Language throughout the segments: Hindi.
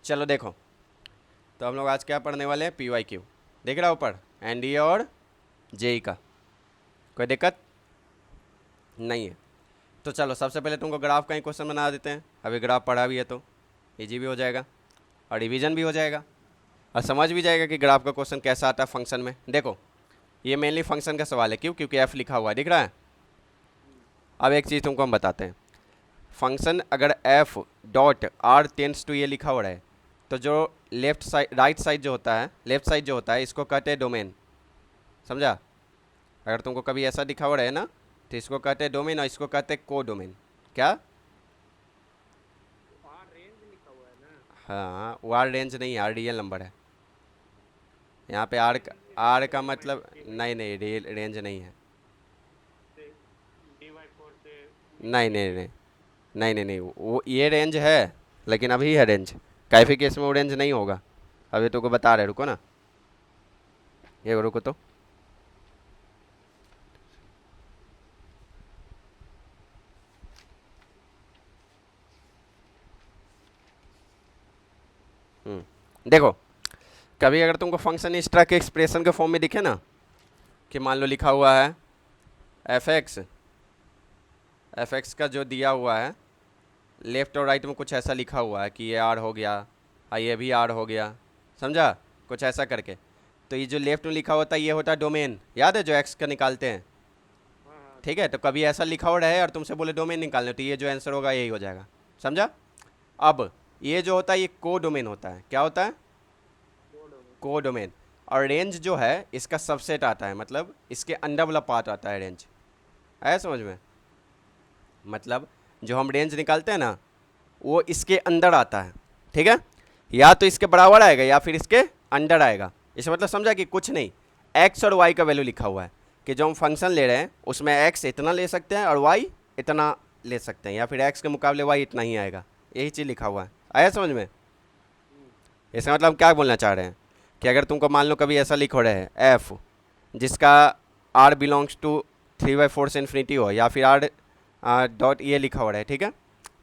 चलो देखो, तो हम लोग आज क्या पढ़ने वाले हैं, PYQ दिख रहा है ऊपर, NDA और JEE का। कोई दिक्कत नहीं है। तो चलो सबसे पहले तुमको ग्राफ का ही क्वेश्चन बना देते हैं। अभी ग्राफ पढ़ा भी है तो इजी भी हो जाएगा और रिवीजन भी हो जाएगा और समझ भी जाएगा कि ग्राफ का क्वेश्चन कैसा आता है फंक्शन में। देखो ये मेनली फंक्शन का सवाल है, क्यों? क्योंकि F लिखा हुआ है, दिख रहा है। अब एक चीज़ तुमको हम बताते हैं, फंक्शन अगर F dot R tends to ये लिखा हो रहा है तो जो लेफ्ट साइड राइट साइड जो होता है, लेफ्ट साइड जो होता है, इसको कहते हैं डोमेन। समझा? अगर तुमको कभी ऐसा दिखा हो रहा है ना, तो इसको कहते हैं डोमेन और इसको कहते हैं को डोमेन। क्या? हाँ, वो आर रेंज नहीं है, आर रियल नंबर है। यहाँ पे आर का मतलब नहीं नहीं, रियल रेंज नहीं है। नहीं नहीं नहीं नहीं नहीं नहीं, वो ये रेंज है लेकिन अभी है रेंज। कैफे केस में वो रेंज नहीं होगा। अभी तुमको बता रहे, रुको ना, ये रुको तो। देखो, कभी अगर तुमको फंक्शन इस तरह के एक्सप्रेशन के फॉर्म में दिखे ना, कि मान लो लिखा हुआ है एफ एक्स का जो दिया हुआ है लेफ्ट और राइट में कुछ ऐसा लिखा हुआ है कि ये आर हो गया और ये भी आर हो गया, समझा? कुछ ऐसा करके, तो ये जो लेफ्ट में लिखा होता है ये होता है डोमेन। याद है जो एक्स का निकालते हैं, ठीक है? तो कभी ऐसा लिखा हो रहा है और तुमसे बोले डोमेन निकालने, तो ये जो आंसर होगा यही हो जाएगा। समझा? अब ये जो होता है ये को डोमेन होता है। क्या होता है? को डोमेन। और रेंज जो है इसका सबसेट आता है, मतलब इसके अंदर वाला पार्ट आता है रेंज। आया समझ में? मतलब जो हम रेंज निकालते हैं ना वो इसके अंदर आता है, ठीक है? या तो इसके बराबर आएगा या फिर इसके अंदर आएगा। इसका मतलब समझा कि कुछ नहीं, एक्स और वाई का वैल्यू लिखा हुआ है कि जो हम फंक्शन ले रहे हैं उसमें एक्स इतना ले सकते हैं और वाई इतना ले सकते हैं, या फिर एक्स के मुकाबले वाई इतना ही आएगा। यही चीज़ लिखा हुआ है। आया समझ में? इसका मतलब हम क्या बोलना चाह रहे हैं कि अगर तुमको मान लो कभी ऐसा लिखो रहे हैं एफ जिसका आर बिलोंग्स टू 3/4 से इन्फिनिटी हो, या फिर आर डॉट ये लिखा हो रहा है, ठीक है?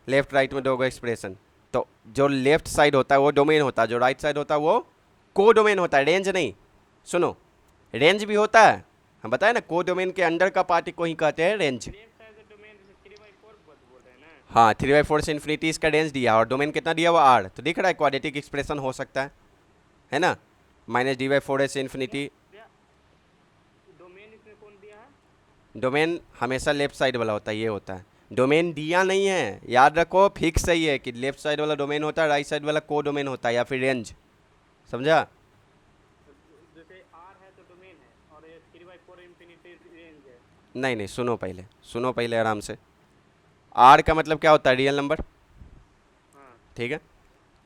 लेफ्ट राइट में दोगे एक्सप्रेशन, तो जो लेफ्ट साइड होता है वो डोमेन होता है, जो राइट साइड होता है वो को डोमेन होता है, रेंज नहीं। सुनो, रेंज भी होता है, हम बताए ना, को डोमेन के अंडर का पार्ट को ही कहते हैं रेंज। हाँ, 3/4 से इन्फिनिटी इसका रेंज दिया और डोमेन कितना दिया हुआ आर, तो दिख रहा है क्वाड्रेटिक एक्सप्रेशन हो सकता है ना? -d/4 से इन्फिनिटी। डोमेन हमेशा लेफ्ट साइड वाला होता है, ये होता है। डोमेन दिया नहीं है, याद रखो, फिक्स सही है कि लेफ्ट साइड वाला डोमेन होता है, राइट साइड वाला को डोमेन होता है या फिर रेंज। समझा? नहीं नहीं, सुनो पहले, सुनो पहले आराम से। आर का मतलब क्या होता है? रियल नंबर, ठीक है?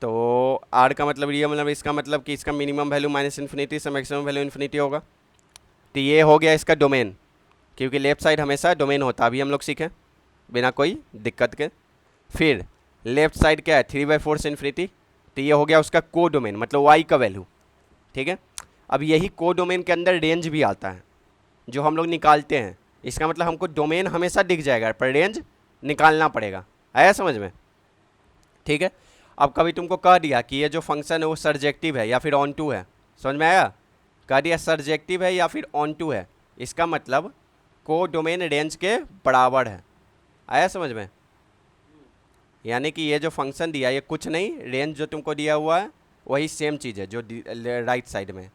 तो आर का मतलब रियल नंबर, इसका मतलब कि इसका मिनिमम वैल्यू -इन्फिनिटी से मैक्सिमम वैल्यू इन्फिनिटी होगा। तो ये हो गया इसका डोमेन, क्योंकि लेफ्ट साइड हमेशा डोमेन होता है, अभी हम लोग सीखें बिना कोई दिक्कत के। फिर लेफ्ट साइड क्या है? 3/4 से इन्फिनिटी, तो ये हो गया उसका को डोमेन, मतलब वाई का वैल्यू, ठीक है? अब यही को डोमेन के अंदर रेंज भी आता है जो हम लोग निकालते हैं। इसका मतलब हमको डोमेन हमेशा दिख जाएगा पर रेंज निकालना पड़ेगा। आया समझ में? ठीक है? अब कभी तुमको कह दिया कि ये जो फंक्शन है वो सर्जेक्टिव है या फिर ऑन टू है, समझ में आया? कह दिया सर्जेक्टिव है या फिर ऑन टू है, इसका मतलब को डोमेन रेंज के बराबर है। आया समझ में? यानी कि ये जो फंक्शन दिया ये कुछ नहीं, रेंज जो तुमको दिया हुआ है वही सेम चीज़ है जो राइट साइड में।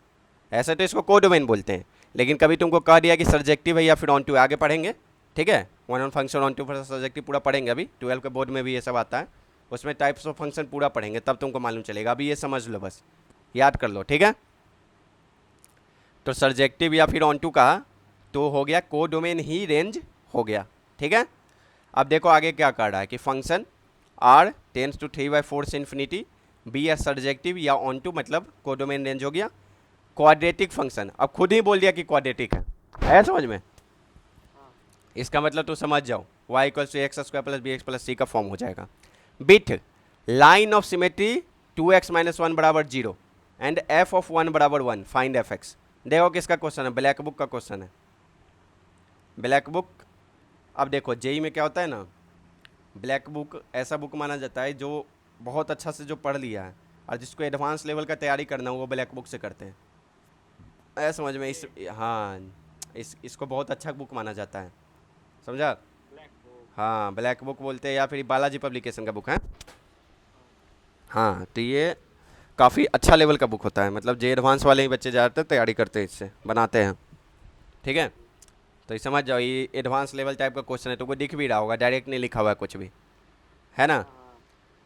ऐसे तो इसको को डोमेन बोलते हैं, लेकिन कभी तुमको कह दिया कि सर्जेक्टिव है या फिर ऑन टू, आगे पढ़ेंगे, ठीक है? One on function onto surjective पूरा पढ़ेंगे, अभी 12 के बोर्ड में भी ये सब आता है, उसमें टाइप्स ऑफ फंक्शन पूरा पढ़ेंगे, तब तुमको मालूम चलेगा। अभी ये समझ लो, बस याद कर लो, ठीक है? तो सर्जेक्टिव या फिर ऑन टू कहा तो हो गया को डोमेन ही रेंज हो गया, ठीक है? अब देखो आगे क्या कर रहा है कि फंक्शन आर टेंस टू 3/4 से इन्फिनिटी, बी या सर्जेक्टिव या ऑन टू, मतलब को डोमेन रेंज हो गया। क्वाड्रेटिक फंक्शन, अब खुद ही बोल दिया कि क्वाड्रेटिक है समझ में? इसका मतलब तो समझ जाओ, y = x² + bx + c का फॉर्म हो जाएगा। Bit line of symmetry 2x - 1 = 0 and f of 1 = 1, find fx। देखो किसका क्वेश्चन है, ब्लैक बुक का क्वेश्चन है, ब्लैक बुक। अब देखो जेई में क्या होता है ना, ब्लैक बुक ऐसा बुक माना जाता है जो बहुत अच्छा से जो पढ़ लिया है, और जिसको एडवांस लेवल का तैयारी करना हो वो ब्लैक बुक से करते हैं। ऐसा समझ में इस हाँ, इसको बहुत अच्छा बुक माना जाता है, समझा। हाँ, ब्लैक बुक बोलते हैं या फिर बालाजी पब्लिकेशन का बुक है। हाँ, तो ये काफ़ी अच्छा लेवल का बुक होता है, मतलब जे एडवांस वाले ही बच्चे ज़्यादातर तैयारी करते हैं, इससे बनाते हैं। ठीक है, तो ये समझ जाओ, ये एडवांस लेवल टाइप का क्वेश्चन है, तो वो दिख भी रहा होगा, डायरेक्ट नहीं लिखा हुआ है कुछ भी, है ना।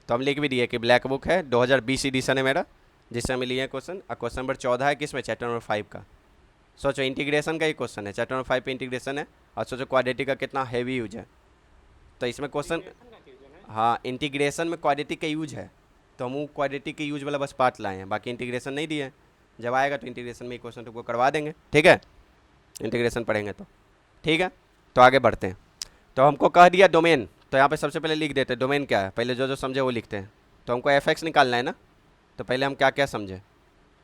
तो हम लिख भी दिए कि ब्लैक बुक है, 2020 एडिशन है मेरा, जिससे हमें लिए क्वेश्चन। और क्वेश्चन नंबर 14 है किसमें, चैप्टर नंबर 5 का। सोचो इंटीग्रेशन का ही क्वेश्चन है, चैप्टर नंबर 5 पे इंटीग्रेशन है। और सोचो क्वाड्रेटिक का कितना हैवी यूज है, तो इसमें क्वेश्चन। हाँ, इंटीग्रेशन में क्वाड्रेटिक का यूज है, तो हम वो क्वाड्रेटिक के यूज वाला बस पार्ट लाए हैं, बाकी इंटीग्रेशन नहीं दिए हैं। जब आएगा तो इंटीग्रेशन में ही क्वेश्चन तुमको करवा देंगे, ठीक है, इंटीग्रेशन पढ़ेंगे तो। ठीक है, तो आगे बढ़ते हैं। तो हमको कह दिया डोमेन, तो यहाँ पे सबसे पहले लिख देते हैं डोमेन क्या है, पहले जो जो समझे वो लिखते हैं। तो हमको एफ एक्स निकालना है ना, तो पहले हम क्या क्या समझे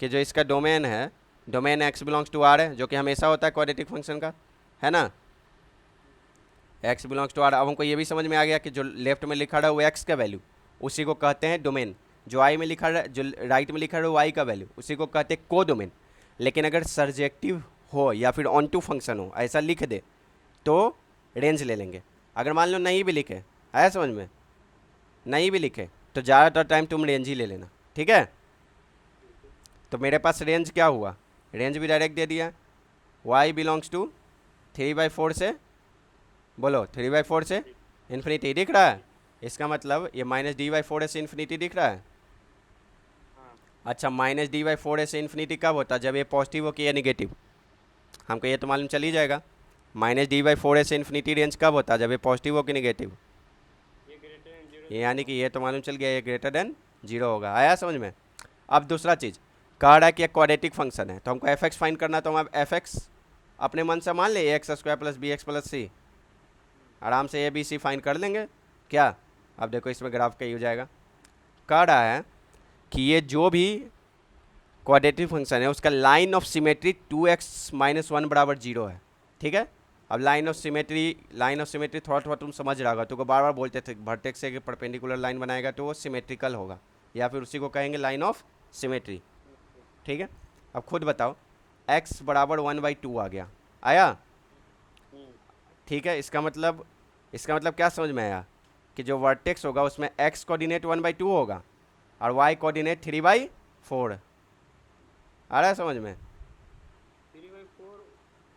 कि जो इसका डोमेन है, domain x belongs to R है, जो कि हमेशा होता है क्वाड्रेटिक फंक्शन का, है ना। X belongs to R. अब हमको ये भी समझ में आ गया कि जो लेफ्ट में लिखा रहा है वो एक्स का वैल्यू, उसी को कहते हैं डोमेन। जो आई में लिखा रहा है, जो राइट में लिखा रहा है वो आई का वैल्यू, उसी को कहते हैं को डोमेन। लेकिन अगर सर्जेक्टिव हो या फिर ऑन टू फंक्शन हो, ऐसा लिख दे तो रेंज ले लेंगे। अगर मान लो नहीं भी लिखे, आया समझ में, नहीं भी लिखे तो ज़्यादातर टाइम तुम रेंज ही ले लेना, ठीक है। तो मेरे पास रेंज क्या हुआ, रेंज भी डायरेक्ट दे दिया, वाई बिलोंग्स टू 3/4 से, बोलो 3/4 से इन्फिनिटी दिख रहा है। इसका मतलब ये -d/4 से इन्फिनिटी दिख रहा है। अच्छा, -d/4 से इन्फिनिटी कब होता है, जब ये पॉजिटिव हो कि ये निगेटिव, हमको ये तो मालूम चल ही जाएगा। -d/4 से इन्फिनिटी रेंज कब होता है, जब ये पॉजिटिव हो कि निगेटिव, ये यानी कि ये तो मालूम चल गया, ये ग्रेटर देन 0 होगा। आया समझ में। अब दूसरा चीज़ कह रहा है कि एक क्वाड्रेटिक फंक्शन है, तो हमको एफ एक्स फाइंड करना है, तो हम अब एफ एक्स अपने मन से मान ले x² + bx + c, आराम से ABC फाइंड कर लेंगे क्या। अब देखो इसमें ग्राफ का ही हो जाएगा। कह रहा है कि ये जो भी क्वाड्रेटिक फंक्शन है उसका लाइन ऑफ सिमेट्री 2x - 1 = 0 है, ठीक है। अब लाइन ऑफ सिमेट्री थोड़ा तुम समझ रहा होगा, तुमको बार बार बोलते थे वर्टेक्स से परपेंडिकुलर लाइन बनाएगा तो वो सिमेट्रिकल होगा, या फिर उसी को कहेंगे लाइन ऑफ सिमेट्री, ठीक है। अब खुद बताओ, x = 1/2 आ गया, आया, ठीक है। इसका मतलब क्या समझ में आया कि जो वर्टेक्स होगा उसमें x कोऑर्डिनेट 1/2 होगा और y कोऑर्डिनेट 3/4। आ रहा है समझ में,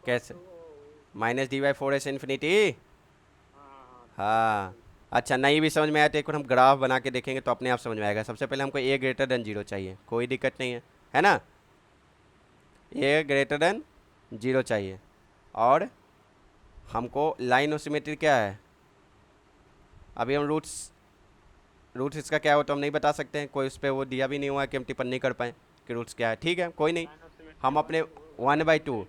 कैसे, -d/4 से इन्फिनिटी। हाँ, अच्छा नहीं भी समझ में आया तो एक बार हम ग्राफ बना के देखेंगे तो अपने आप समझ में आएगा। सबसे पहले हमको a > 0 चाहिए, कोई दिक्कत नहीं है ना, a > 0 चाहिए। और हमको लाइन ऑफ सिमेट्री क्या है, अभी हम रूट्स इसका क्या हो तो हम नहीं बता सकते हैं, कोई उस पर वो दिया भी नहीं हुआ है कि हम टिप्पणी कर पाएँ कि रूट्स क्या है। ठीक है, कोई नहीं, हम अपने 1/2।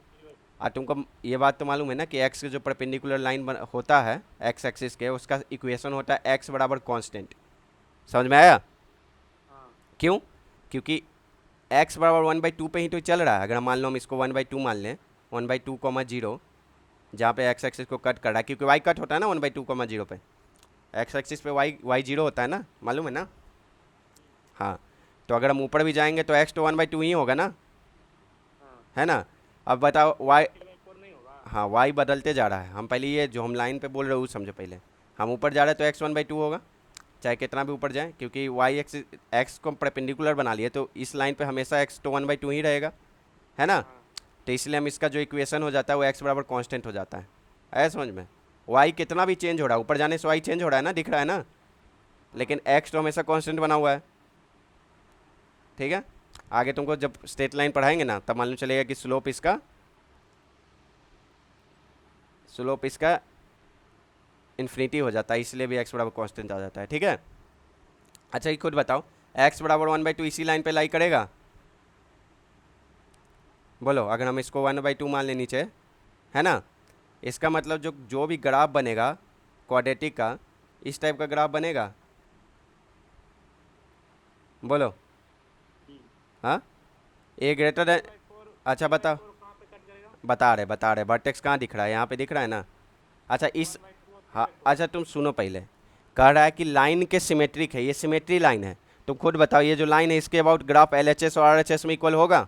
और तुमको ये बात तो मालूम है ना कि एक्स के जो परपेंडिकुलर लाइन होता है एक्स एक्सिस के, उसका इक्वेशन होता है एक्स बराबर कांस्टेंट। समझ में आया, क्यों, क्योंकि एक्स बराबर 1/2 पे ही तो चल रहा है। अगर मान लो हम इसको 1/2 मान लें, 1/2, 0, जहाँ पे एक्स एक्सिस को कट कर रहा है, क्योंकि वाई कट होता है ना 1/2, 0 पे, एक्स एक्सिस पे वाई 0 होता है ना, मालूम है ना। हाँ, तो अगर हम ऊपर भी जाएंगे तो एक्स तो 1/2 ही होगा ना, है ना। अब बताओ वाई, हाँ वाई बदलते जा रहा है, हम पहले ये जो हम लाइन पे बोल रहे हो वो समझो पहले। हम ऊपर जा रहे हैं तो x 1/2 होगा, चाहे कितना भी ऊपर जाए, क्योंकि वाई एक्स को परपेंडिकुलर बना लिए तो इस लाइन पे हमेशा x तो 1/2 ही रहेगा, है ना। तो इसलिए हम इसका जो इक्वेशन हो जाता है वो x बराबर कांस्टेंट हो जाता है। ऐसा समझ में, y कितना भी चेंज हो रहा है, ऊपर जाने से y चेंज हो रहा है ना, दिख रहा है ना, लेकिन x तो हमेशा कांस्टेंट बना हुआ है, ठीक है। आगे तुमको जब स्ट्रेट लाइन पढ़ाएंगे ना तब मालूम चलेगा कि स्लोप इसका इन्फिनिटी हो जाता है, इसलिए भी x बराबर कांस्टेंट आ जाता है, ठीक है। अच्छा ये खुद बताओ, x बराबर 1/2 इसी लाइन पे लाई करेगा, बोलो। अगर हम इसको 1/2 मान लें नीचे, है ना, इसका मतलब जो भी ग्राफ बनेगा क्वाड्रेटिक का, इस टाइप का ग्राफ बनेगा, बोलो। हाँ, ए ग्रेटर देन, अच्छा बताओ, बता रहे वर्टेक्स कहाँ दिख रहा है, यहाँ पे दिख रहा है ना। अच्छा इस, हाँ अच्छा तुम सुनो पहले, कह रहा है कि लाइन के सिमेट्रिक है, ये सिमेट्री लाइन है, तुम खुद बताओ, ये जो लाइन है इसके अबाउट ग्राफ LHS और RHS में इक्वल होगा?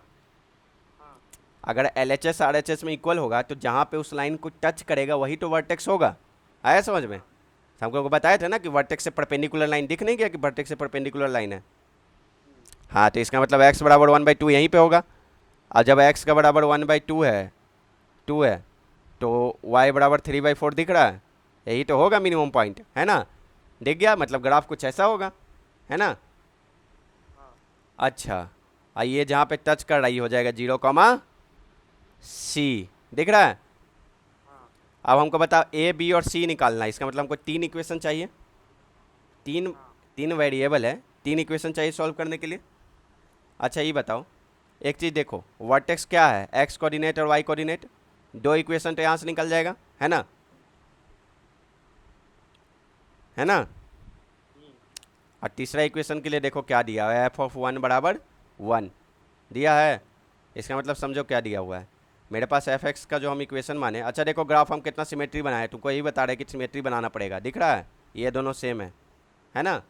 अगर LHS RHS में इक्वल होगा तो जहाँ पे उस लाइन को टच करेगा वही तो वर्टेक्स होगा। आया समझ में? हम लोग को बताया था ना कि वर्टेक्स से परपेंडिकुलर लाइन दिख नहीं गया कि वर्टेक्स से परपेंडिकुलर लाइन है। हाँ, तो इसका मतलब x बराबर 1/2 यहीं पे होगा। और जब x का बराबर 1/2 है, 2 है, तो y बराबर 3/4 दिख रहा है। यही तो होगा मिनिमम पॉइंट, है ना? दिख गया, मतलब ग्राफ कुछ ऐसा होगा, है ना? अच्छा, ये जहाँ पे टच कर रही हो जाएगा 0, दिख रहा है? अब हमको बताओ A B और C निकालना है। इसका मतलब हमको 3 इक्वेशन चाहिए। तीन तीन वेरिएबल है, 3 इक्वेशन चाहिए सॉल्व करने के लिए। अच्छा ये बताओ, एक चीज़ देखो, वर्टेक्स क्या है, x कोऑर्डिनेट और y कोऑर्डिनेट। 2 इक्वेशन तो यहाँ से निकल जाएगा, है ना? है ना? और तीसरा इक्वेशन के लिए देखो क्या दिया है, f(1) बराबर 1 दिया है। इसका मतलब समझो क्या दिया हुआ है मेरे पास, f(x) का जो हम इक्वेशन माने। अच्छा देखो ग्राफ हम कितना सिमेट्री बनाए, तुमको यही बता रहे कि सिमेट्री बनाना पड़ेगा। दिख रहा है ये दोनों सेम है ना?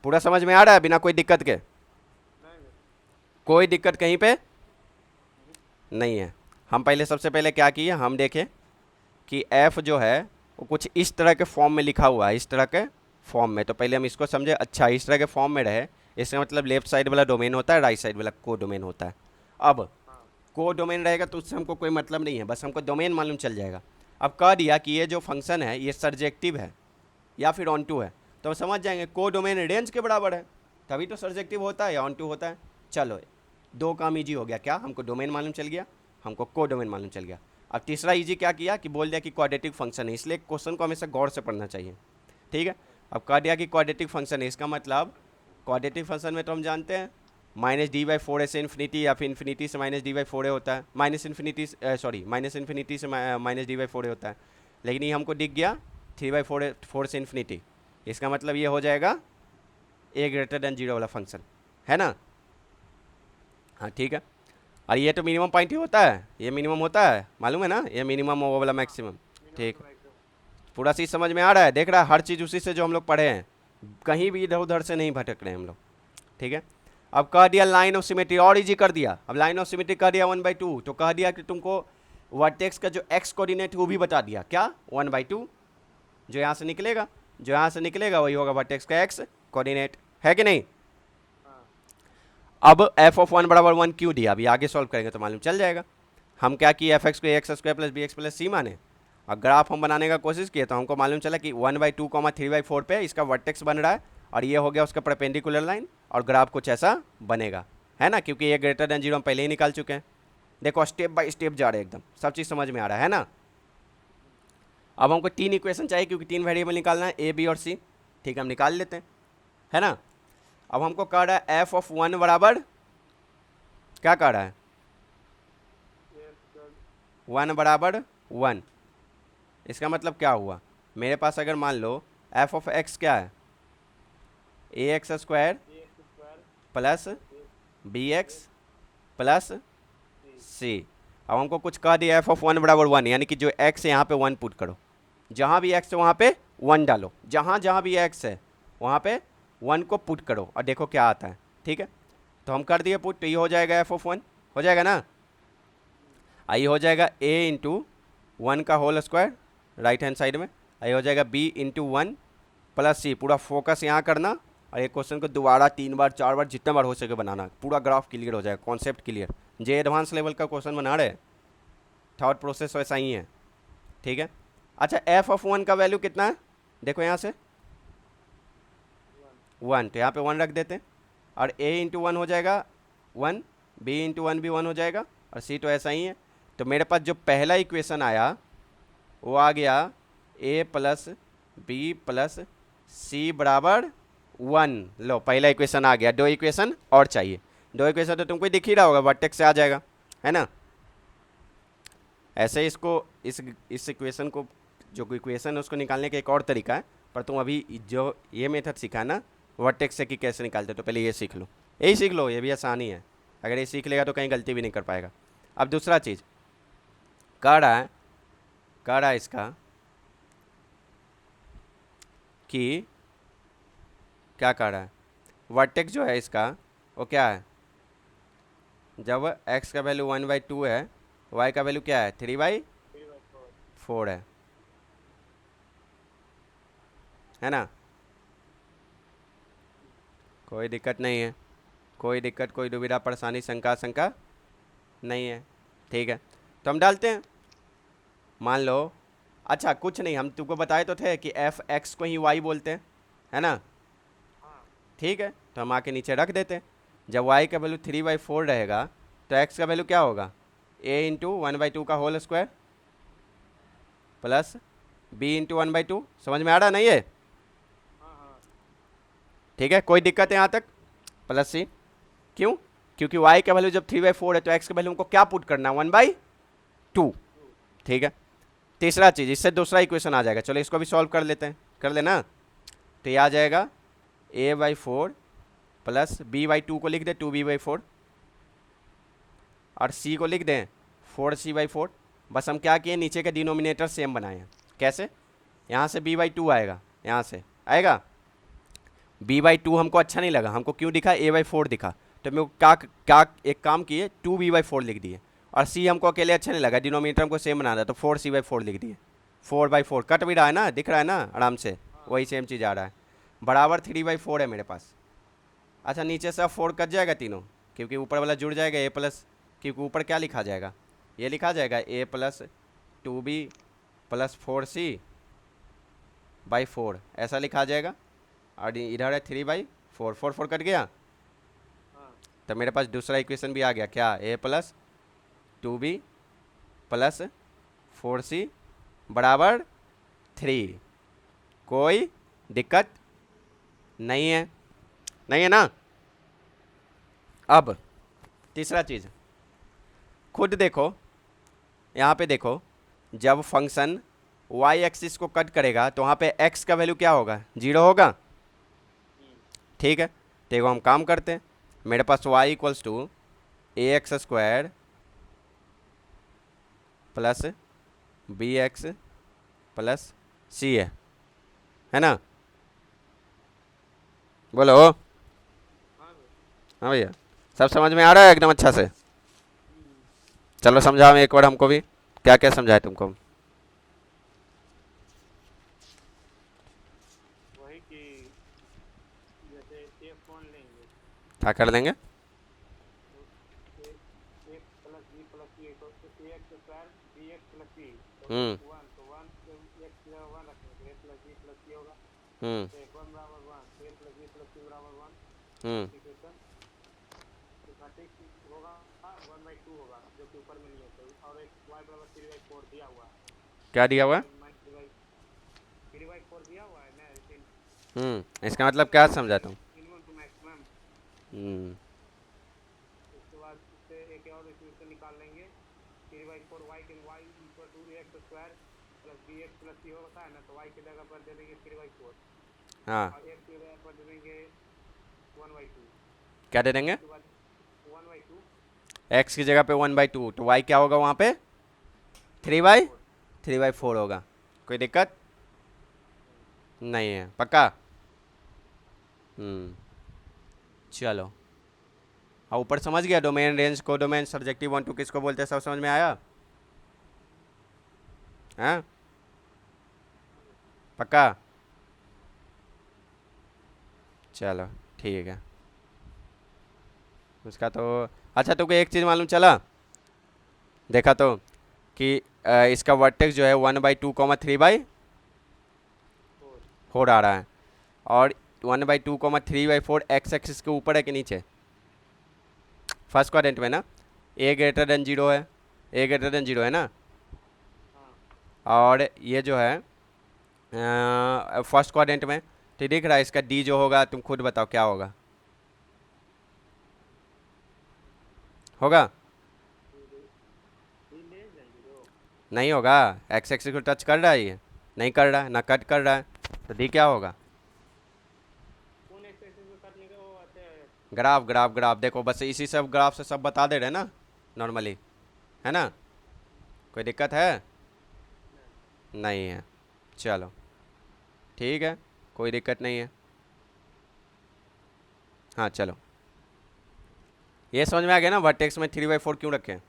पूरा समझ में आ रहा है बिना कोई दिक्कत के? कोई दिक्कत कहीं पे नहीं है। हम पहले सबसे पहले क्या किए, हम देखें कि f जो है वो कुछ इस तरह के फॉर्म में लिखा हुआ है, इस तरह के फॉर्म में। तो पहले हम इसको समझे। अच्छा, इस तरह के फॉर्म में रहे, इसका मतलब लेफ्ट साइड वाला डोमेन होता है, राइट साइड वाला को डोमेन होता है। अब को डोमेन रहेगा तो उससे हमको कोई मतलब नहीं है, बस हमको डोमेन मालूम चल जाएगा। अब कह दिया कि ये जो फंक्शन है ये सर्जेक्टिव है या फिर ऑन टू है, तो हम समझ जाएंगे को डोमेन रेंज के बराबर है, तभी तो सर्जेक्टिव होता है या ऑन टू होता है। चलो 2 काम ईजी हो गया, क्या? हमको डोमेन मालूम चल गया, हमको को डोमेन मालूम चल गया। अब तीसरा ईजी क्या किया कि बोल दिया कि क्वाड्रेटिक फंक्शन है, इसलिए क्वेश्चन को हमेशा गौर से पढ़ना चाहिए। ठीक है, अब कह दिया कि क्वाड्रेटिक फंक्शन है, इसका मतलब क्वाड्रेटिक फंक्शन में तो हम जानते हैं -d/4 से इन्फिनिटी या फिर इन्फिनिटी से -d/4 होता है, माइनस इन्फिनिटी से -d/4 होता है। लेकिन ये हमको दिख गया 3/4 से इन्फिनिटी, इसका मतलब ये हो जाएगा a 0 वाला फंक्शन, है ना? हाँ ठीक है। और ये तो मिनिमम पॉइंट ही होता है, ये मिनिमम होता है, मालूम है ना? ये मिनिमम वो वाला मैक्सिमम। ठीक, पूरा चीज़ समझ में आ रहा है? देख रहा है हर चीज़ उसी से जो हम लोग पढ़े हैं, कहीं भी इधर उधर से नहीं भटक रहे हम लोग। ठीक है, अब कह दिया लाइन ऑफ सिमेट्री, और इजी कर दिया। अब लाइन ऑफ सिमेट्री कह दिया 1/2, तो कह दिया कि तुमको वर्टेक्स का जो x कोऑर्डिनेट वो भी बता दिया, क्या? 1/2 जो यहाँ से निकलेगा, जो यहाँ से निकलेगा वही होगा वर्टेक्स का x कोऑर्डिनेट, है कि नहीं? अब f(1) बराबर 1 क्यों दिया, अभी आगे सॉल्व करेंगे तो मालूम चल जाएगा। हम क्या किए, f(x) को ax² + bx + c माने, और ग्राफ हम बनाने का कोशिश किए तो हमको मालूम चला कि 1/2, 3/4 पे इसका वर्टेक्स बन रहा है, और ये हो गया उसका परपेंडिकुलर लाइन, और ग्राफ कुछ ऐसा बनेगा, है ना? क्योंकि ये ग्रेटर देन 0 हम पहले ही निकाल चुके हैं। देखो स्टेप बाय स्टेप जा रहे हैं, एकदम सब चीज़ समझ में आ रहा है ना? अब हमको 3 इक्वेशन चाहिए क्योंकि 3 वेरिएबल निकालना है, A B और C। ठीक है, हम निकाल लेते हैं, है ना? अब हमको कह रहा है f(1) बराबर क्या कह रहा है, 1 बराबर 1। इसका मतलब क्या हुआ, मेरे पास अगर मान लो f(x) क्या है, ax² plus bx plus c। अब हमको कुछ कह दिया f(1) बराबर 1, यानी कि जो x है यहाँ पे 1 पुट करो, जहाँ भी x है वहाँ पे 1 डालो, जहाँ जहाँ भी x है वहाँ पे 1 को पुट करो, और देखो क्या आता है। ठीक है, तो हम कर दिए पुट, तो ये हो जाएगा f(1), हो जाएगा ना? आई हो जाएगा a/1 का whole square right hand side में, आई हो जाएगा b/1 प्लस c। पूरा फोकस यहाँ करना, और एक क्वेश्चन को दोबारा 3 बार 4 बार जितना बार हो सके बनाना, पूरा ग्राफ क्लियर हो जाएगा, कॉन्सेप्ट क्लियर। जे एडवांस लेवल का क्वेश्चन बना रहे, थॉट प्रोसेस वैसा ही है। ठीक है, अच्छा f(1) का वैल्यू कितना है, देखो यहाँ से 1, तो यहाँ पे 1 रख देते हैं, और a/1 हो जाएगा 1, b/1 भी 1 हो जाएगा, और c तो ऐसा ही है। तो मेरे पास जो पहला इक्वेशन आया वो आ गया a plus B plus C बराबर 1। लो पहला इक्वेशन आ गया, 2 इक्वेशन और चाहिए। 2 इक्वेशन तो तुमको दिख ही रहा होगा, वर्टेक्स से आ जाएगा, है ना? ऐसे ही इसको इस इक्वेशन को, जो इक्वेशन है उसको निकालने का एक और तरीका है, पर तुम अभी जो ये मेथड सीखा ना वर्टेक्स से कि कैसे निकालते, तो पहले ये सीख लो, यही सीख लो, ये भी आसानी है। अगर ये सीख लेगा तो कहीं गलती भी नहीं कर पाएगा। अब दूसरा चीज़ कह रहा है इसका कि क्या कह रहा है, वर्टेक्स जो है इसका वो क्या है, जब x का वैल्यू 1/2 है, y का वैल्यू क्या है 3/4 है ना। कोई दिक्कत नहीं है, कोई दिक्कत, कोई दुविधा परेशानी शंका शंका नहीं है। ठीक है, तो हम डालते हैं। मान लो, अच्छा कुछ नहीं, हम तुमको बताए तो थे कि एफ एक्स को ही वाई बोलते हैं, है ना। ठीक है, तो हम आके नीचे रख देते हैं। जब वाई का वैल्यू 3/4 रहेगा तो एक्स का वैल्यू क्या होगा, ए इंटू 1/2 का whole square plus b into 1/2। समझ में आ रहा नहीं है। ठीक है, कोई दिक्कत है यहाँ तक। प्लस सी, क्यों, क्योंकि वाई का वैल्यू जब 3/4 है तो एक्स का वैल्यू हमको क्या पुट करना है 1/2। ठीक है, तीसरा चीज़, इससे दूसरा इक्वेशन आ जाएगा। चलो इसको भी सॉल्व कर लेते हैं, कर लेना। तो ये आ जाएगा a/4 प्लस b/2 को लिख दे 2b/4 और c को लिख दें 4c/4। बस हम क्या किए, नीचे के डिनोमिनेटर सेम बनाए हैं। कैसे, यहाँ से b/2 आएगा, यहाँ से आएगा b/2 हमको अच्छा नहीं लगा, हमको क्यों दिखा a/4 दिखा, तो मैं क्या क्या एक काम किए 2b/4 लिख दिए। और c हमको अकेले अच्छा नहीं लगा, डिनोमिनेटर हमको सेम बनाना था, तो 4c/4 लिख दिए। 4/4 कट भी रहा है ना, दिख रहा है ना आराम से, वही सेम चीज़ आ रहा है। बराबर 3/4 है मेरे पास। अच्छा नीचे से अब 4 कट जाएगा तीनों, क्योंकि ऊपर वाला जुड़ जाएगा a प्लस, क्योंकि ऊपर क्या लिखा जाएगा, ये लिखा जाएगा a plus 2b plus 4c/4 ऐसा लिखा जाएगा। और इधर है 3/4, 4 कट गया, तो मेरे पास दूसरा इक्वेशन भी आ गया, क्या, a plus 2b plus 4c बराबर 3। कोई दिक्कत नहीं है, नहीं है ना। अब तीसरा चीज़, खुद देखो, यहाँ पे देखो, जब फंक्शन y एक्सिस को कट करेगा तो वहाँ पे x का वैल्यू क्या होगा, 0 होगा। ठीक है, तो हम काम करते हैं, मेरे पास y equals to ax² plus bx plus c है ना। बोलो। हाँ भैया, सब समझ में आ रहा है एकदम अच्छा से। चलो समझाओ एक बार हमको भी, क्या क्या समझाए तुमको। वही कि जैसे ए फोन लेंगे क्या कर लेंगे, तो A A plus B plus C, तो A X square B X plus C, तो हम्म एक्स वन, तो वन एक्स की जगह वन रखेंगे तो A plus B plus C होगा। हम्म तो एक वन बराबर वन, तो A plus B plus C बराबर वन। हम्म फर्स्ट इक्वेशन तो घटित होगा 1/2 होगा, जो कि ऊपर में नहीं है। तो और एक y बराबर 3/4 दिया हुआ है, क्या दिया हुआ है, y माइनस 3/4 दिया हुआ है ना, लेकिन इसका मतलब क्या समझाता हूँ। Minimum to maximum. हम्म उसके बाद इससे एक और इक्वेशन निकाल लेंगे, 3/4 वाई के Y equal to X square plus B X plus C होता है ना, तो वाई की जगह पर दे देंगे 3/4 हाँ, और एक्स की जगह पर दे देंगे 1/2। क्या दे देंगे, उसके बाद 1/2 x की जगह पे 1/2, तो y क्या होगा वहाँ पे 3/4 होगा। कोई दिक्कत नहीं है, पक्का। चलो, हाँ ऊपर समझ गया, डोमेन रेंज को डोमेन सब्जेक्टिव 1 2 किसको बोलते हैं, सब समझ में आया। हाँ पक्का, चलो ठीक है। उसका तो, अच्छा तुमको एक चीज़ मालूम चला, देखा तो कि इसका वर्टेक्स जो है 1/2 3/4 आ रहा है, और 1/2 3/4 एक्स एक्सिस के ऊपर है कि नीचे, फर्स्ट क्वाड्रेंट में ना, a 0 है, a 0 है ना। और ये जो है फर्स्ट क्वाड्रेंट में, तो दिख रहा है इसका d जो होगा, तुम खुद बताओ क्या होगा, होगा नहीं होगा, एक्स एक्सिस को टच कर रहा है, ये नहीं कर रहा है ना, कट कर रहा है, तो डी क्या होगा, कौन एक्सप्रेशन को करने का वो आते हैं। ग्राफ ग्राफ ग्राफ, देखो बस इसी सब ग्राफ से सब बता दे रहे ना नॉर्मली, है ना। कोई दिक्कत है, नहीं है, चलो ठीक है, कोई दिक्कत नहीं है। हाँ चलो, ये समझ में आ गया ना वर्टेक्स में 3/4 क्यों रखे हैं?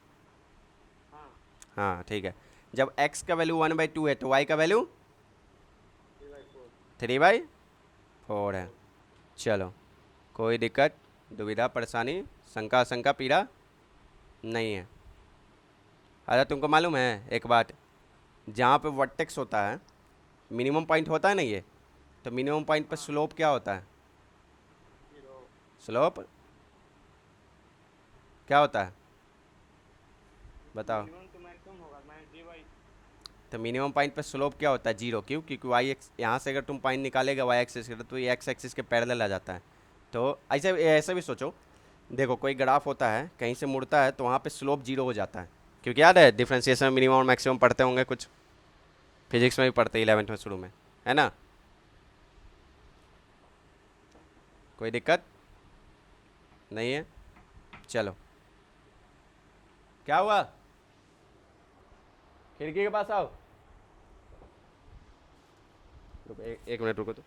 हाँ हाँ ठीक है। जब x का वैल्यू 1/2 है तो y का वैल्यू 3/4 3/4 है। चलो, कोई दिक्कत, दुविधा, परेशानी, शंका आशंका, पीड़ा नहीं है। अरे तुमको मालूम है एक बात, जहाँ पे वर्टेक्स होता है मिनिमम पॉइंट होता है ना ये, तो मिनिमम पॉइंट पर स्लोप क्या होता है? 0 स्लोप क्या होता है बताओ? मिनिमम तो मैक्सिमम होगा -g/। तो मिनिमम पॉइंट पर स्लोप क्या होता है? 0। क्यों? क्योंकि वाई एक्स यहाँ से अगर तुम पॉइंट निकालेगा वाई एक्सिस का तो ये एक्स एक्सिस के पैरेलल आ जाता है। तो ऐसे ऐसे भी सोचो, देखो कोई ग्राफ होता है कहीं से मुड़ता है तो वहाँ पे स्लोप 0 हो जाता है, क्योंकि याद है डिफरेंशिएशन में मिनिमम और मैक्सिमम पढ़ते होंगे, कुछ फिजिक्स में भी पढ़ते 11th में शुरू में, है ना? कोई दिक्कत नहीं है? चलो, क्या हुआ? खिड़की के पास आओ। रुको, एक मिनट रुको तो।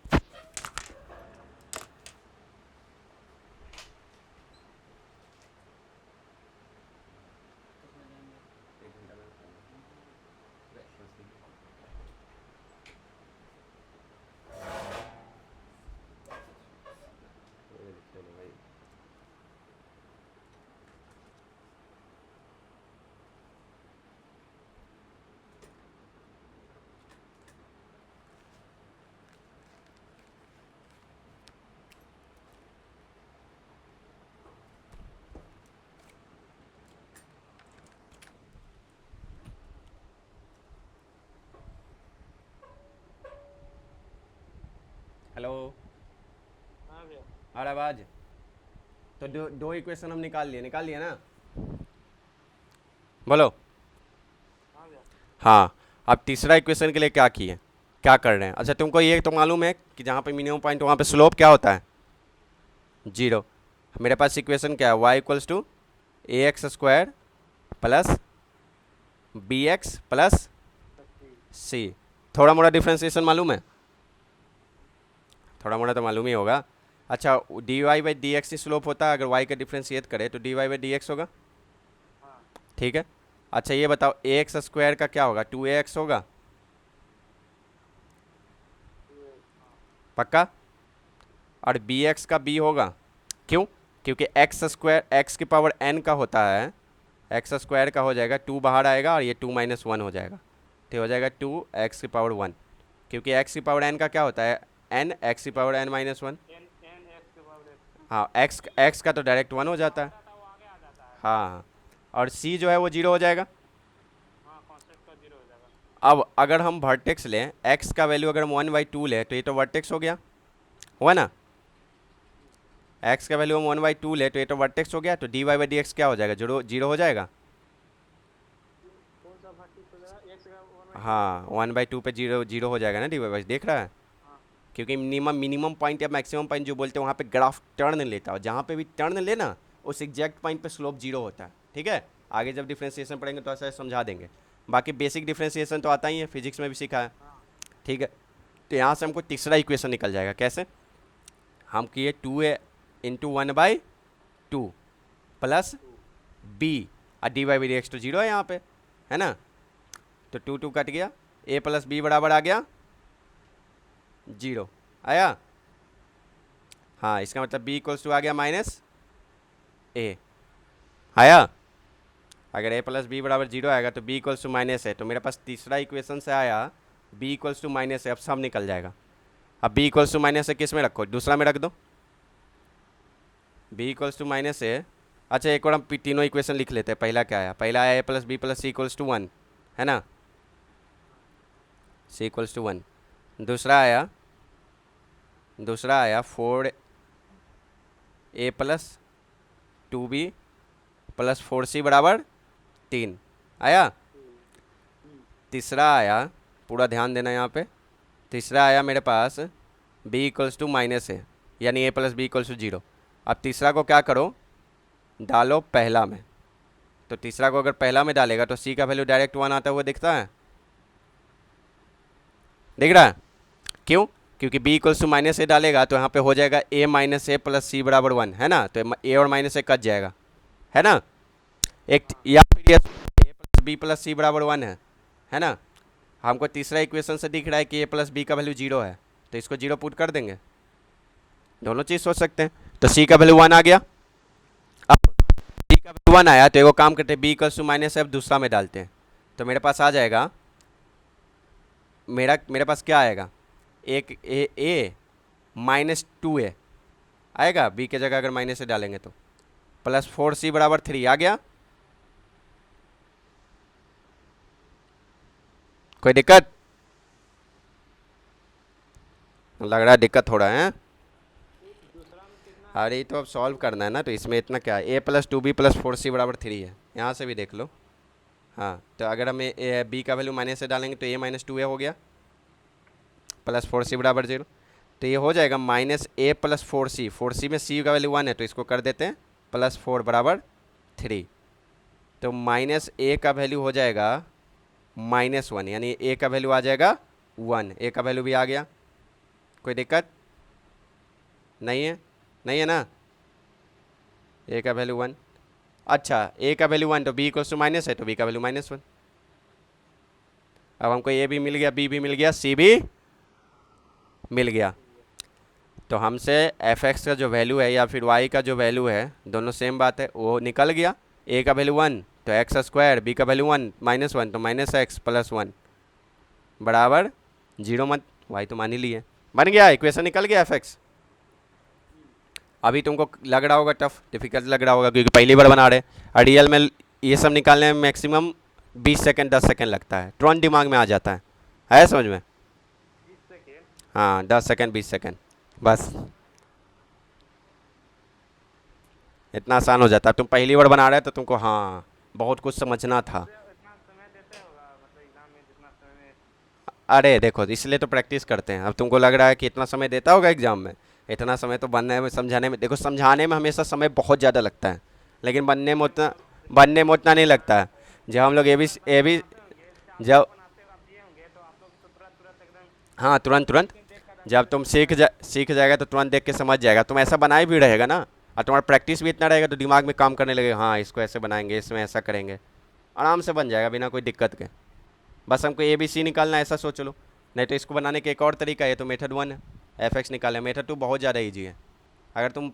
हेलो, हाँ भैया। आ रहा आवाज? तो दो इक्वेशन हम निकाल लिए ना? बोलो। हाँ भैया। हाँ, अब तीसरा इक्वेशन के लिए क्या किए, क्या कर रहे हैं? अच्छा, तुमको ये तो मालूम है कि जहाँ पे मिनिमम पॉइंट वहाँ पे स्लोप क्या होता है? 0। मेरे पास इक्वेशन क्या है? y=ax² plus bx plus c। थोड़ा मोड़ा डिफ्रेंसिएशन मालूम है? थोड़ा मोड़ा तो मालूम ही होगा। अच्छा, dy/dx ही स्लोप होता है, अगर y का डिफ्रेंशिएट करे तो dy/dx होगा, हाँ ठीक है? अच्छा ये बताओ, ax² का क्या होगा? 2ax होगा, 2x। हाँ पक्का? और bx का b होगा, क्यों? क्योंकि x² x की पावर n का होता है, x² का हो जाएगा 2 बाहर आएगा और ये 2 - 1 हो जाएगा, तो हो जाएगा 2x⁻1, क्योंकि x की पावर n का क्या होता है? n x⁻n - 1। n x के पावर x। हाँ, x का तो डायरेक्ट 1 हो जाता है। आता था वो आगे आ जाता है। हाँ हाँ, और c जो है वो 0 हो जाएगा। हाँ कांस्टेंट का 0 हो जाएगा। अब अगर हम वर्टेक्स लें, x का वैल्यू अगर हम 1/2 लें तो ये तो वर्टेक्स हो गया, हुआ ना? x का वैल्यू हम 1/2 ले तो ये तो वर्टेक्स हो गया, तो dy/dx क्या हो जाएगा? 0 हो जाएगा। कौन सा वर्टिक्स हो जाएगा? x का 1/2। हाँ, 1/2 पे 0 हो जाएगा ना dy/, देख रहा है? हाँ क्योंकि मिनिमम पॉइंट या मैक्सिमम पॉइंट जो बोलते हैं वहाँ पे ग्राफ टर्न लेता है, जहाँ पे भी टर्न लेना उस एग्जैक्ट पॉइंट पे स्लोप 0 होता है, ठीक है? आगे जब डिफ्रेंसिएशन पढ़ेंगे तो ऐसा समझा देंगे, बाकी बेसिक डिफ्रेंसिएशन तो आता ही है, फिजिक्स में भी सीखा है, हाँ ठीक है? तो यहाँ से हमको तीसरा इक्वेशन निकल जाएगा, कैसे? हम किए 2a × 1/2 प्लस b, और dy/dx तो 0 है यहाँ पे, है ना? तो 2 कट गया, a + b बराबर आ गया 0, आया? हाँ, इसका मतलब b = आ गया -a, आया? अगर a + b = 0 आएगा तो b = -a, तो मेरे पास तीसरा इक्वेशन से आया b = -a। अब सब निकल जाएगा। अब b = -a किस में रखो? दूसरा में रख दो, b = -a। अच्छा, एक बार हम तीनों इक्वेशन लिख लेते हैं। पहला क्या आया? पहला आया a + b + c = 1, है ना? c = 1। दूसरा आया 4a + 2b + 4c = 3, आया? तीसरा आया, पूरा ध्यान देना यहाँ पे, तीसरा आया मेरे पास b = -a, यानी a + b = 0। अब तीसरा को क्या करो? डालो पहला में, तो तीसरा को अगर पहला में डालेगा तो c का वैल्यू डायरेक्ट 1 आता हुआ दिखता है, दिख रहा है? क्यों? क्योंकि b इक्वल्स टू माइनस ए डालेगा तो यहाँ पे हो जाएगा a minus a plus C बराबर 1, है ना। तो a और माइनस ए कट जाएगा, है ना। एक या फिर ये a plus B plus C बराबर 1 है ना। हमको तीसरा इक्वेशन से दिख रहा है कि a प्लस बी का वैल्यू 0 है, तो इसको 0 पुट कर देंगे। दोनों चीज़ सोच सकते हैं। तो c का वैल्यू 1 आ गया। अब c का वैल्यू 1 आया तो एगो काम करते हैं, b equals to minus f दूसरा में डालते हैं। तो मेरे पास आ जाएगा, मेरे पास क्या आएगा, एक ए -2a आएगा b के जगह अगर माइनस से डालेंगे तो, प्लस 4c बराबर 3 आ गया। कोई दिक्कत? लग रहा है दिक्कत थोड़ा है। अरे तो अब सॉल्व करना है ना, तो इसमें इतना क्या है, a plus 2b plus 4c बराबर 3 है, यहाँ से भी देख लो। हाँ, तो अगर हम b का वैल्यू माइनस से डालेंगे तो a -2a हो गया प्लस 4c बराबर 0। तो ये हो जाएगा minus a plus 4c, 4c में c का वैल्यू 1 है तो इसको कर देते हैं प्लस 4 बराबर 3। तो माइनस a का वैल्यू हो जाएगा -1, यानी a का वैल्यू आ जाएगा 1। a का वैल्यू भी आ गया, कोई दिक्कत नहीं है, नहीं है ना। a का वैल्यू 1, अच्छा a का वैल्यू 1 तो b इक्वल्स टू माइनस है तो b का वैल्यू -1। अब हमको a भी मिल गया, b भी मिल गया, c भी मिल गया। तो हमसे f(x) का जो वैल्यू है या फिर y का जो वैल्यू है, दोनों सेम बात है, वो निकल गया। a का वैल्यू 1 तो x स्क्वायर, b का वैल्यू 1 -1 तो -x प्लस 1 बराबर 0। मत y तो मान ही लिए, बन गया, इक्वेशन निकल गया f(x). अभी तुमको लग रहा होगा टफ, डिफिकल्ट लग रहा होगा क्योंकि पहली बार बना रहे। और रियल में ये सब निकालने में मैक्सिमम 20 सेकंड 10 सेकंड लगता है, तुरंत दिमाग में आ जाता है समझ में। 20 सेकेंड? हाँ 10 सेकंड 20 सेकंड बस, इतना आसान हो जाता है। तुम पहली बार बना रहे तो तुमको हाँ बहुत कुछ समझना था। इतना समय देते होगा मतलब एग्जाम में जितना समय? अरे देखो इसलिए तो प्रैक्टिस करते हैं। अब तुमको लग रहा है कि इतना समय देता होगा एग्जाम में, इतना समय तो बनने में समझाने में, देखो समझाने में हमेशा समय बहुत ज़्यादा लगता है, लेकिन बनने में उतना नहीं लगता है। जब हम लोग ए बी जब बनाते हो आप दिए होंगे तो आप लोग तो तुरंत तुरंत एकदम हाँ तुरंत तुरंत, देख कर जब तुम सीख जाएगा तो तुरंत देख के समझ जाएगा। तुम ऐसा बनाए भी रहेगा ना, और तुम्हारा प्रैक्टिस भी इतना रहेगा तो दिमाग में काम करने लगेगा, हाँ इसको ऐसे बनाएंगे, इसमें ऐसा करेंगे, आराम से बन जाएगा बिना कोई दिक्कत के। बस हमको ABC निकालना है ऐसा सोच लो। नहीं तो इसको बनाने का एक और तरीका है, तो मेथड 1 है, f(x) निकालें। मेथड 2 बहुत ज़्यादा ईजी है, अगर तुम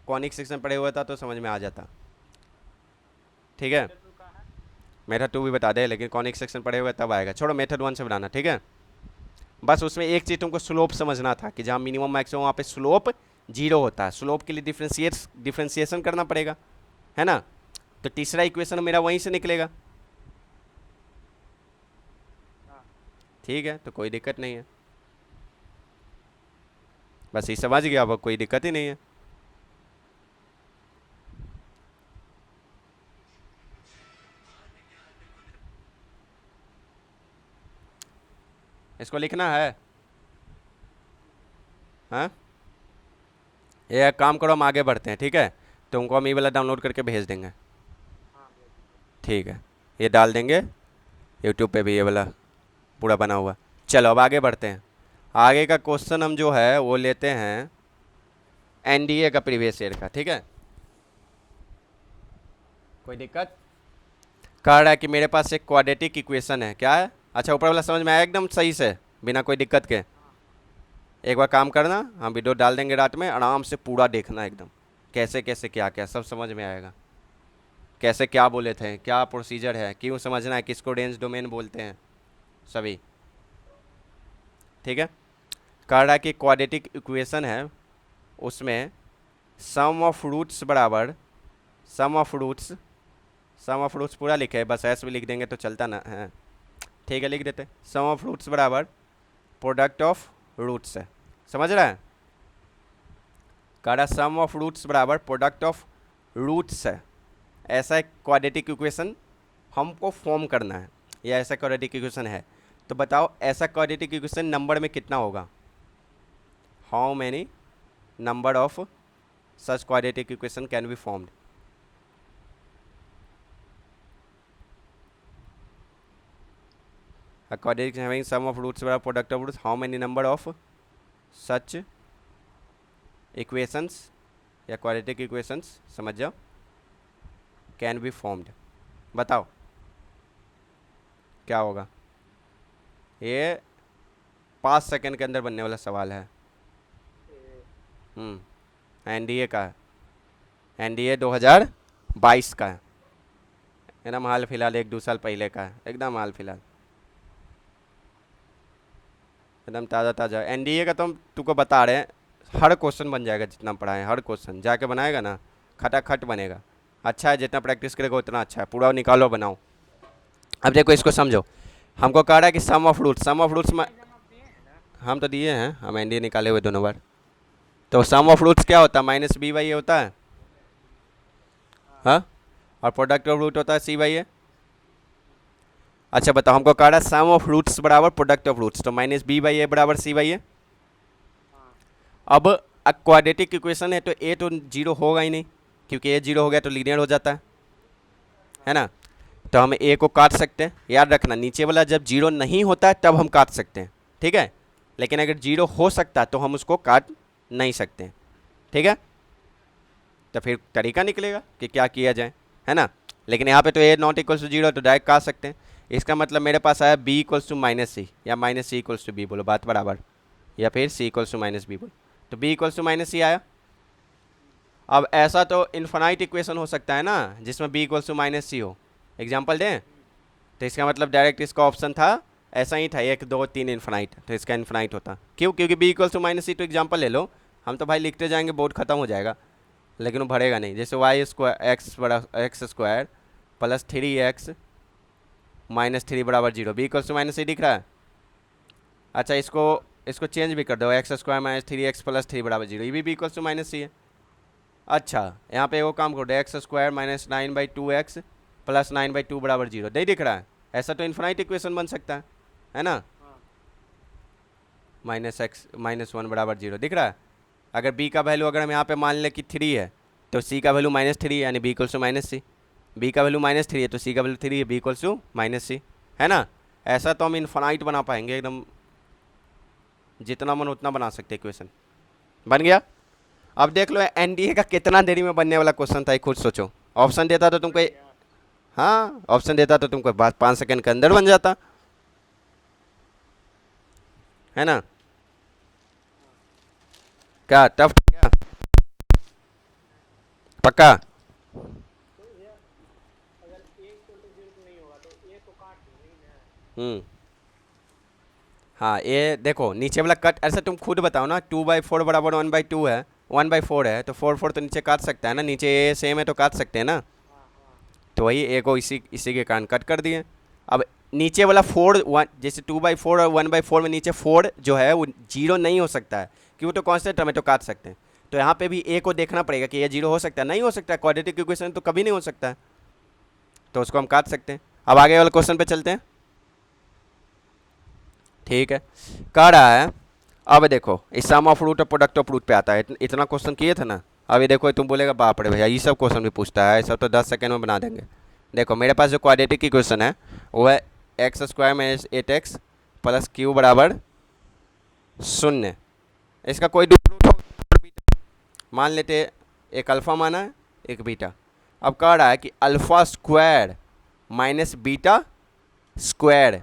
कॉनिक सेक्शन पढ़े हुआ था तो समझ में आ जाता, ठीक है। मेथड 2 भी बता दे, लेकिन कॉनिक सेक्शन पढ़े हुए तब आएगा। छोड़ो मेथड 1 से बनाना, ठीक है। बस उसमें एक चीज़ तुमको स्लोप समझना था कि जहाँ मिनिमम मैक्सिमम वहाँ पे स्लोप 0 होता है। स्लोप के लिए डिफ्रेंशिएशन करना पड़ेगा, है ना। तो तीसरा इक्वेशन मेरा वहीं से निकलेगा, ठीक है। तो कोई दिक्कत नहीं है, बस ये समझ गया, अब कोई दिक्कत ही नहीं है। इसको लिखना है, हाँ। ये एक काम करो, हम आगे बढ़ते हैं, ठीक है। तुमको हम ये वाला डाउनलोड करके भेज देंगे, ठीक है। ये डाल देंगे यूट्यूब पे भी, ये वाला पूरा बना हुआ। चलो अब आगे बढ़ते हैं। आगे का क्वेश्चन हम जो है वो लेते हैं NDA का प्रीवियस ईयर का, ठीक है। कोई दिक्कत? कह रहा है कि मेरे पास एक क्वाड्रेटिक इक्वेशन है, क्या है? अच्छा ऊपर वाला समझ में आया एकदम सही से बिना कोई दिक्कत के? एक बार काम करना, हम वीडियो डाल देंगे रात में, आराम से पूरा देखना एकदम, कैसे कैसे क्या क्या सब समझ में आएगा। कैसे क्या बोले थे, क्या प्रोसीजर है, क्यों समझना है, किसको रेंज डोमेन बोलते हैं, सभी, ठीक है। कह रहा है कि क्वाड्रेटिक इक्वेशन है, उसमें सम ऑफ रूट्स बराबर सम ऑफ रूट्स पूरा लिखे है, बस ऐसे भी लिख देंगे तो चलता ना है, ठीक है। लिख देते सम ऑफ रूट्स बराबर प्रोडक्ट ऑफ रूट्स है, समझ रहा है। कह रहा सम ऑफ रूट्स बराबर प्रोडक्ट ऑफ रूट्स है। ऐसा एक क्वाड्रेटिक इक्वेशन हमको फॉर्म करना है, या ऐसा क्वाड्रेटिक इक्वेशन है। तो बताओ ऐसा क्वाड्रेटिक इक्वेशन नंबर में कितना होगा, how many number of such quadratic equation can be formed. A quadratic having sum of roots बराबर product of roots, how many number of such equations या क्वाड्रेटिक इक्वेशंस, समझ जाओ, कैन बी फॉर्म्ड। बताओ क्या होगा। ये 5 सेकंड के अंदर बनने वाला सवाल है। एनडीए का है, एनडीए 2022 का है, एकदम हाल फिलहाल 1-2 साल पहले का है, एकदम हाल फिलहाल, एकदम ताज़ा ताज़ा। एनडीए का तो हम तुमको बता रहे हैं, हर क्वेश्चन बन जाएगा जितना पढ़ा है, हर क्वेश्चन जाके बनाएगा ना खटाखट बनेगा। अच्छा है, जितना प्रैक्टिस करेगा उतना अच्छा है, पूरा निकालो बनाओ। अब देखो इसको समझो, हमको कह रहा है कि sum of roots, sum of roots में हम तो दिए हैं, हम एनडीए निकाले हुए दोनों बार। तो सम ऑफ रूट्स क्या होता है, माइनस बी बाई ए होता है, हाँ, और प्रोडक्ट ऑफ रूट होता है सी बाई ए। अच्छा बताओ, हमको कह रहा है सम ऑफ रूट्स बराबर प्रोडक्ट ऑफ रूट्स, तो माइनस बी बाई ए बराबर सी बाई ए। अब क्वाड्रेटिक इक्वेशन है तो ए तो जीरो होगा ही नहीं, क्योंकि ए जीरो हो गया तो लीनियर हो जाता है ना। तो हम ए को काट सकते हैं, याद रखना नीचे वाला जब जीरो नहीं होता है तब हम काट सकते हैं, ठीक है। लेकिन अगर जीरो हो सकता है तो हम उसको काट नहीं सकते, ठीक है। तो फिर तरीका निकलेगा कि क्या किया जाए, है ना। लेकिन यहाँ पे तो a not equals to zero, तो डायरेक्ट काट सकते हैं। इसका मतलब मेरे पास आया b equals to minus c, या minus c equals to b, बोलो बात बराबर, या फिर c equals to minus b बोलो। तो b equals to minus c आया। अब ऐसा तो इन्फिनाइट इक्वेशन हो सकता है ना जिसमें बी इक्वल्स टू माइनस सी हो, एग्जाम्पल दें। तो इसका मतलब डायरेक्ट इसका ऑप्शन था ऐसा ही था, 1 2 3 इन्फिनाइट, तो इसका इन्फिनाइट होता। क्यों, क्योंकि बी इक्वल्स टू माइनस सी, तो एग्जाम्पल ले लो, हम तो भाई लिखते जाएंगे बोर्ड खत्म हो जाएगा, लेकिन वो भरेगा नहीं। जैसे वाई स्क्वायर एक्स बड़ा x square plus 3x minus 3 बराबर 0, बी इक्वल्स टू माइनस सी दिख रहा है। अच्छा इसको चेंज भी कर दो, x square minus 3x plus 3 बराबर 0, ये भी इक्वल्स टू माइनस सी है। अच्छा यहाँ पे वो काम करो, x square minus 9/2x plus 9/2 बराबर 0, नहीं दिख रहा है। ऐसा तो इन्फिनाइट इक्वेशन बन सकता है ना। माइनस एक्स माइनस 1 बराबर 0 दिख रहा है। अगर b का वैल्यू अगर हम यहाँ पे मान लें कि 3 है, तो c का वैल्यू -3 है, यानी b equals to minus c. b का वैल्यू -3 है तो c का वैल्यू 3 है, b equals to minus c, है ना। ऐसा तो हम इन्फिनाइट बना पाएंगे, एकदम जितना मन उतना बना सकते इक्वेशन। बन गया। अब देख लो एनडीए का कितना देरी में बनने वाला क्वेश्चन था, ये खुद सोचो। ऑप्शन देता तो तुमको, हाँ ऑप्शन देता तो तुमको 5 सेकंड के अंदर बन जाता, है ना। क्या टफ क्या, पक्का। तो ये अगर ए इक्वल टू जीरो नहीं होगा तो ए तो काट नहीं ना। हाँ ये देखो नीचे वाला कट, ऐसा तुम खुद बताओ ना, 2/4 बराबर 1/2 है, 1/4 है तो 4 तो नीचे काट सकता है ना, नीचे ए सेम है तो काट सकते हैं ना। तो वही ए को इसी के कारण कट कर दिए। अब नीचे वाला 4 1, जैसे 2/4 और 1/4 में नीचे 4 जो है वो जीरो नहीं हो सकता है, क्यों, तो कॉन्स्टेंट टर्म है तो काट सकते हैं। तो यहाँ पे भी ए को देखना पड़ेगा कि ये जीरो हो सकता है, नहीं हो सकता है, क्वाड्रेटिक इक्वेशन तो कभी नहीं हो सकता है, तो उसको हम काट सकते हैं। अब आगे वाले क्वेश्चन पे चलते हैं, ठीक है। कह रहा है, अब देखो इस सम ऑफ रूट और प्रोडक्ट ऑफ रूट पे आता है, इतना क्वेश्चन किए थे ना। अब ये देखो तुम बोलेगा बाप रे भैया ये सब क्वेश्चन भी पूछता है, सब तो 10 सेकंड में बना देंगे। देखो मेरे पास जो क्वाड्रेटिक इक्वेशन है वो है x square minus 8x plus Q बराबर 0। इसका कोई रूट हो, मान लेते एक अल्फ़ा माना है एक बीटा। अब कह रहा है कि alpha square minus beta square,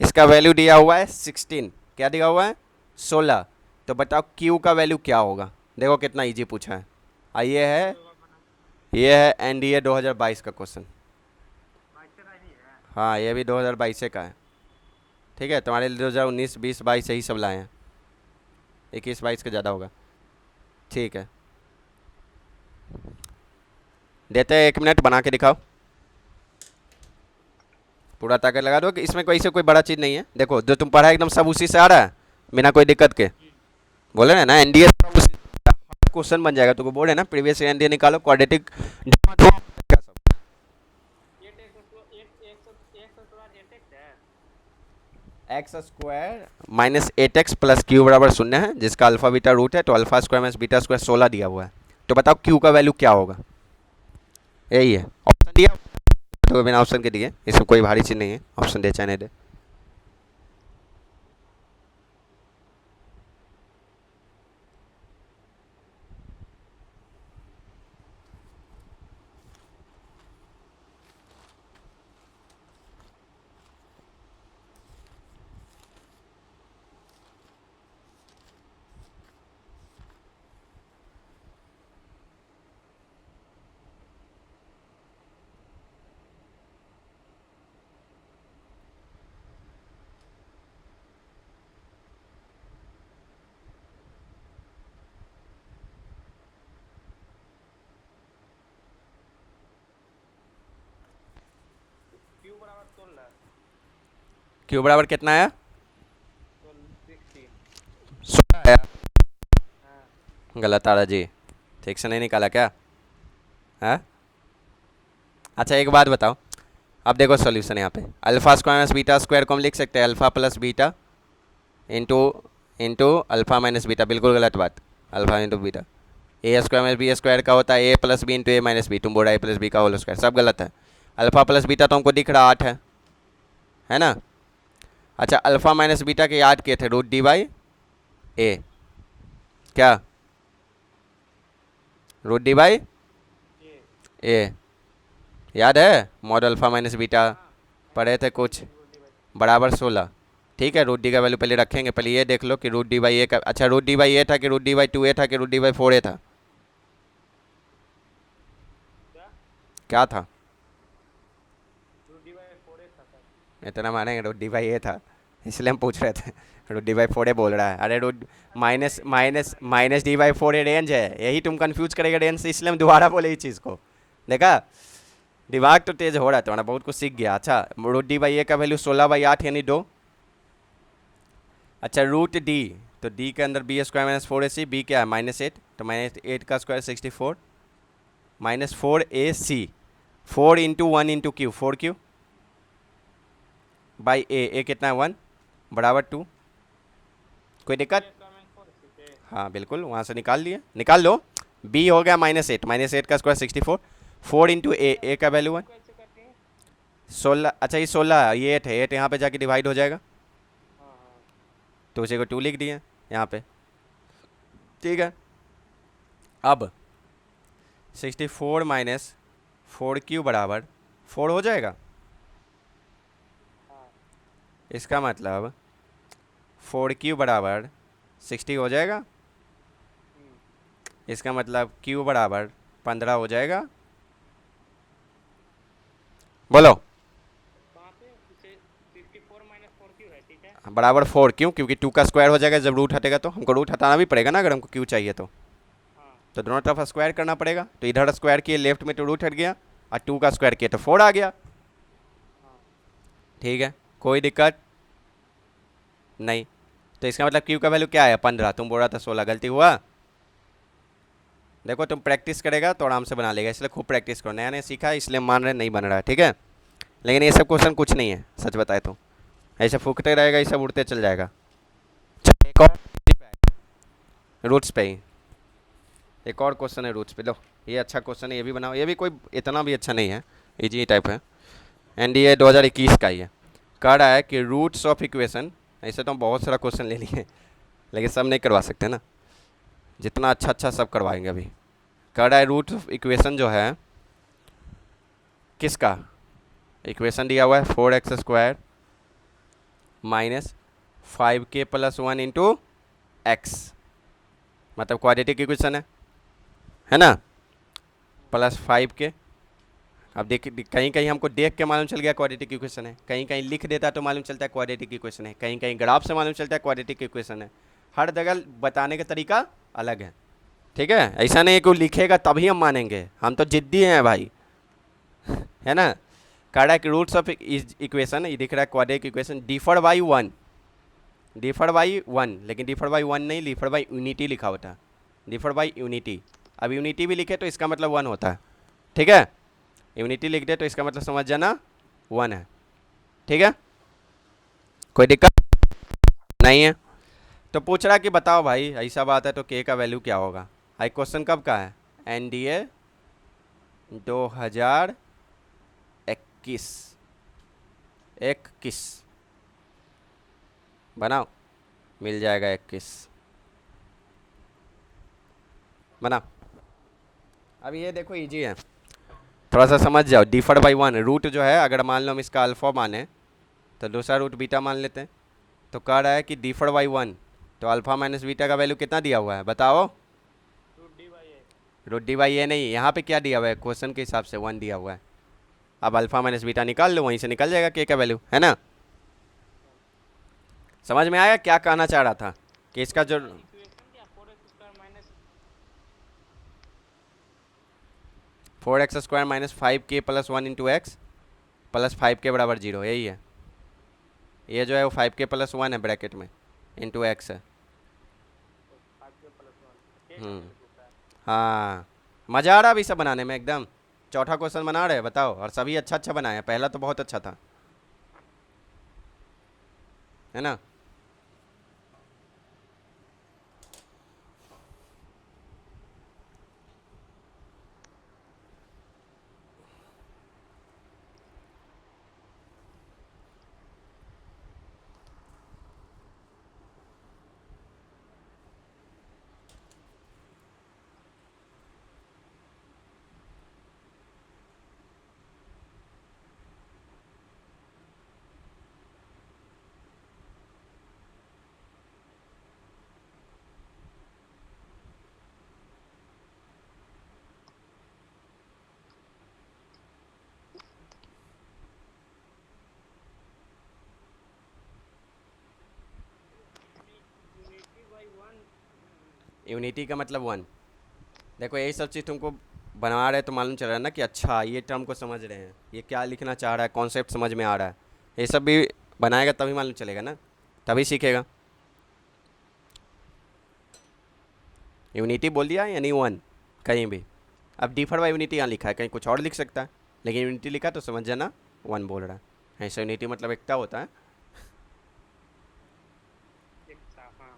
इसका वैल्यू दिया हुआ है 16, क्या दिया हुआ है 16। तो बताओ क्यू का वैल्यू क्या होगा। देखो कितना इजी पूछा है। ये है एनडीए 2022 का क्वेश्चन। हाँ ये भी 2022 का है, ठीक है। तुम्हारे लिए 2019 20 22 यही सब लाए हैं, 21 22 का ज़्यादा होगा, ठीक है। देते हैं 1 मिनट, बना के दिखाओ, पूरा ताकत लगा दो कि इसमें कोई से कोई बड़ा चीज़ नहीं है। देखो जो तुम पढ़ा एकदम सब उसी से आ रहा है बिना कोई दिक्कत के, बोले ना एनडीए क्वेश्चन बन जाएगा। तुमको बोले ना प्रीवियस एनडीए निकालो, quadratic x square minus 8x plus Q बराबर 0 है, जिसका अल्फा बीटा रूट है, तो alpha square minus beta square 16 दिया हुआ है। तो बताओ क्यू का वैल्यू क्या होगा, यही है ऑप्शन दिया, तो बिना ऑप्शन के दिए, इसमें कोई भारी चीज़ नहीं है, ऑप्शन दे चाहे नहीं दे। क्यू बराबर कितना आया? तो 16। 16 आया। हाँ गलत आ रहा जी, ठीक से नहीं निकाला क्या? हाँ, अच्छा एक बात बताओ, अब देखो सॉल्यूशन यहाँ पे, alpha square minus beta square को हम लिख सकते हैं alpha plus beta into into alpha minus beta, बिल्कुल गलत बात। अल्फा इंटू बीटा, ए स्क्वायर माइनस बी स्क्वायर का होता है ए प्लस बी इंटू ए माइनस बी, तुम बोला ए प्लस बी का होल स्क्वायर, सब गलत है। अल्फा प्लस बीटा तो हमको दिख रहा 8 है ना? अच्छा अल्फा माइनस बीटा के याद किए थे रूट डी बाई ए, क्या रूट डी बाई ये ए याद है? मॉड अल्फा माइनस बीटा हाँ पढ़े थे कुछ, रूट डी बाई। बराबर 16। ठीक है, रूट डी का वैल्यू पहले रखेंगे, पहले ये देख लो कि रूट डी बाई ए का, अच्छा रूट डी बाई ए था कि रूट डी बाई 2 ए था कि रूट डी बाई 4 ए था? क्या? क्या था? रूट डी बाई 4 था सर। इतना मानेंगे रूट डी बाई ए था, इसलिए हम पूछ रहे थे। रूट डी बाई 4 ए बोल रहा है, अरे root minus minus minus D by 4 a range है, यही तुम कंफ्यूज करेगा रेंज से, इसलिए हम दोबारा बोले इस चीज़ को। देखा, दिमाग तो तेज हो रहा है तुम्हारा, बहुत कुछ सीख गया। अच्छा रूट डी बाई ए का वैल्यू 16/8 यानी 2। अच्छा रूट डी, तो डी के अंदर B square minus 4ac, B क्या है -8, तो -8 का square 64 -4ac, 4 into 1 into Q, 4 Q by A कितना है 1 बराबर 2। कोई दिक्कत? हाँ बिल्कुल, वहाँ से निकाल लिए, निकाल लो। बी हो गया -8 का स्क्वायर 64, 4 इंटू ए का वैल्यू 1 कैसे करते हैं? 16। अच्छा ये 16, ये 8 है, 8 यहाँ पे जाके डिवाइड हो जाएगा, हाँ हाँ तो उसे को 2 लिख दिए यहाँ पे। ठीक है, अब 64 माइनस 4 क्यू बराबर 4 हो जाएगा। हाँ। इसका मतलब 4 क्यू बराबर 60 हो जाएगा, इसका मतलब क्यू बराबर 15 हो जाएगा। बोलो कहाँ पे इसे 64 माइनस 4 क्यों है? ठीक है। बराबर 4 क्यों? क्योंकि 2 का स्क्वायर हो जाएगा, जब रूट हटेगा तो हमको रूट हटाना भी पड़ेगा ना, अगर हमको क्यू चाहिए तो हाँ तो दोनों तरफ स्क्वायर करना पड़ेगा। तो इधर स्क्वायर किए लेफ्ट में तो रूट हट गया, और 2 का स्क्वायर किए तो 4 आ गया। हाँ। ठीक है, कोई दिक्कत नहीं। तो इसका मतलब क्यू का वैल्यू क्या है 15, तुम बोल रहा था 16, गलती हुआ। देखो तुम प्रैक्टिस करेगा तो आराम से बना लेगा, इसलिए खूब प्रैक्टिस करो, नया नया सीखा है इसलिए मान रहे नहीं बन रहा है। ठीक है, लेकिन ये सब क्वेश्चन कुछ नहीं है सच बताए तो, ऐसे फूकते रहेगा, ये सब उड़ते चल जाएगा। चलो एक और रूट्स पे ही, एक और क्वेश्चन है रूट्स पे, लो ये अच्छा क्वेश्चन है, ये भी बनाओ, ये भी कोई इतना भी अच्छा नहीं है, इजी टाइप है, एनडीए 2021 का ही है। कह रहा है कि रूट्स ऑफ इक्वेशन, ऐसे तो हम बहुत सारा क्वेश्चन ले लिए लेकिन सब नहीं करवा सकते ना, जितना अच्छा अच्छा सब करवाएंगे अभी। कह रहा है रूट ऑफ इक्वेशन जो है किसका, इक्वेशन दिया हुआ है 4x² minus 5k + 1 into x, मतलब क्वाड्रेटिक इक्वेशन है ना, प्लस 5k। अब देख कहीं कहीं हमको देख के मालूम चल गया क्वाड्रेटिक इक्वेशन है, कहीं कहीं लिख देता तो मालूम चलता है क्वाड्रेटिक इक्वेशन है, कहीं कहीं ग्राफ से मालूम चलता है क्वाड्रेटिक इक्वेशन है, हर जगह बताने का तरीका अलग है। ठीक है, ऐसा नहीं है कि वो लिखेगा तभी हम मानेंगे, हम तो जिद्दी हैं भाई है ना। कह रहा है कि रूट्स ऑफ इक्वेशन, ये दिख रहा है quadratic equation differ by 1, differ by 1, लेकिन डिफर बाई 1 नहीं, डिफर बाई यूनिटी लिखा होता है, डिफर बाई यूनिटी। अब यूनिटी भी लिखे तो इसका मतलब 1 होता है। ठीक है, यूनिटी लिख दे तो इसका मतलब समझ जाना 1 है। ठीक है, कोई दिक्कत नहीं है। तो पूछ रहा कि बताओ भाई ऐसा बात है तो के का वैल्यू क्या होगा। हाई क्वेश्चन कब का है, एनडीए 2021 बनाओ, मिल जाएगा 21 बनाओ। अब ये देखो इजी है, थोड़ा सा समझ जाओ। डिफर बाई 1 रूट जो है, अगर मान लो हम इसका अल्फा माने तो दूसरा रूट बीटा मान लेते हैं। तो कह रहा है कि डिफर बाई 1, तो अल्फा माइनस बीटा का वैल्यू कितना दिया हुआ है बताओ। Root D by A. Root D by A नहीं, यहाँ पे क्या दिया हुआ है क्वेश्चन के हिसाब से 1 दिया हुआ है। अब अल्फा माइनस बीटा निकाल लो, वहीं से निकल जाएगा के का वैल्यू, है ना। समझ में आया क्या कहना चाह रहा था कि इसका जो इक्वेशन क्या 4x² minus 4x² minus 5k + 1 into x plus 5k बराबर 0, यही है, ये जो है वो 5k+1 है ब्रैकेट में, इंटू एक्स है। 5k+1 हाँ, मज़ा आ रहा है अभी सब बनाने में एकदम। चौथा क्वेश्चन बना रहे हैं, बताओ, और सभी अच्छा अच्छा बनाए हैं, पहला तो बहुत अच्छा था, है ना। यूनिटी का मतलब 1। देखो यही सब चीज़ तुमको बना रहे तो मालूम चल रहा है ना कि अच्छा ये टर्म को समझ रहे हैं, ये क्या लिखना चाह रहा है, कॉन्सेप्ट समझ में आ रहा है। ये सब भी बनाएगा तभी मालूम चलेगा ना, तभी सीखेगा। यूनिटी बोल दिया यानी 1 कहीं भी। अब डिफर बाय यूनिटी यहाँ लिखा है, कहीं कुछ और लिख सकता है, लेकिन यूनिटी लिखा तो समझ जाना 1 बोल रहा है। ऐसा यूनिटी मतलब एकता होता है। एकता, हाँ।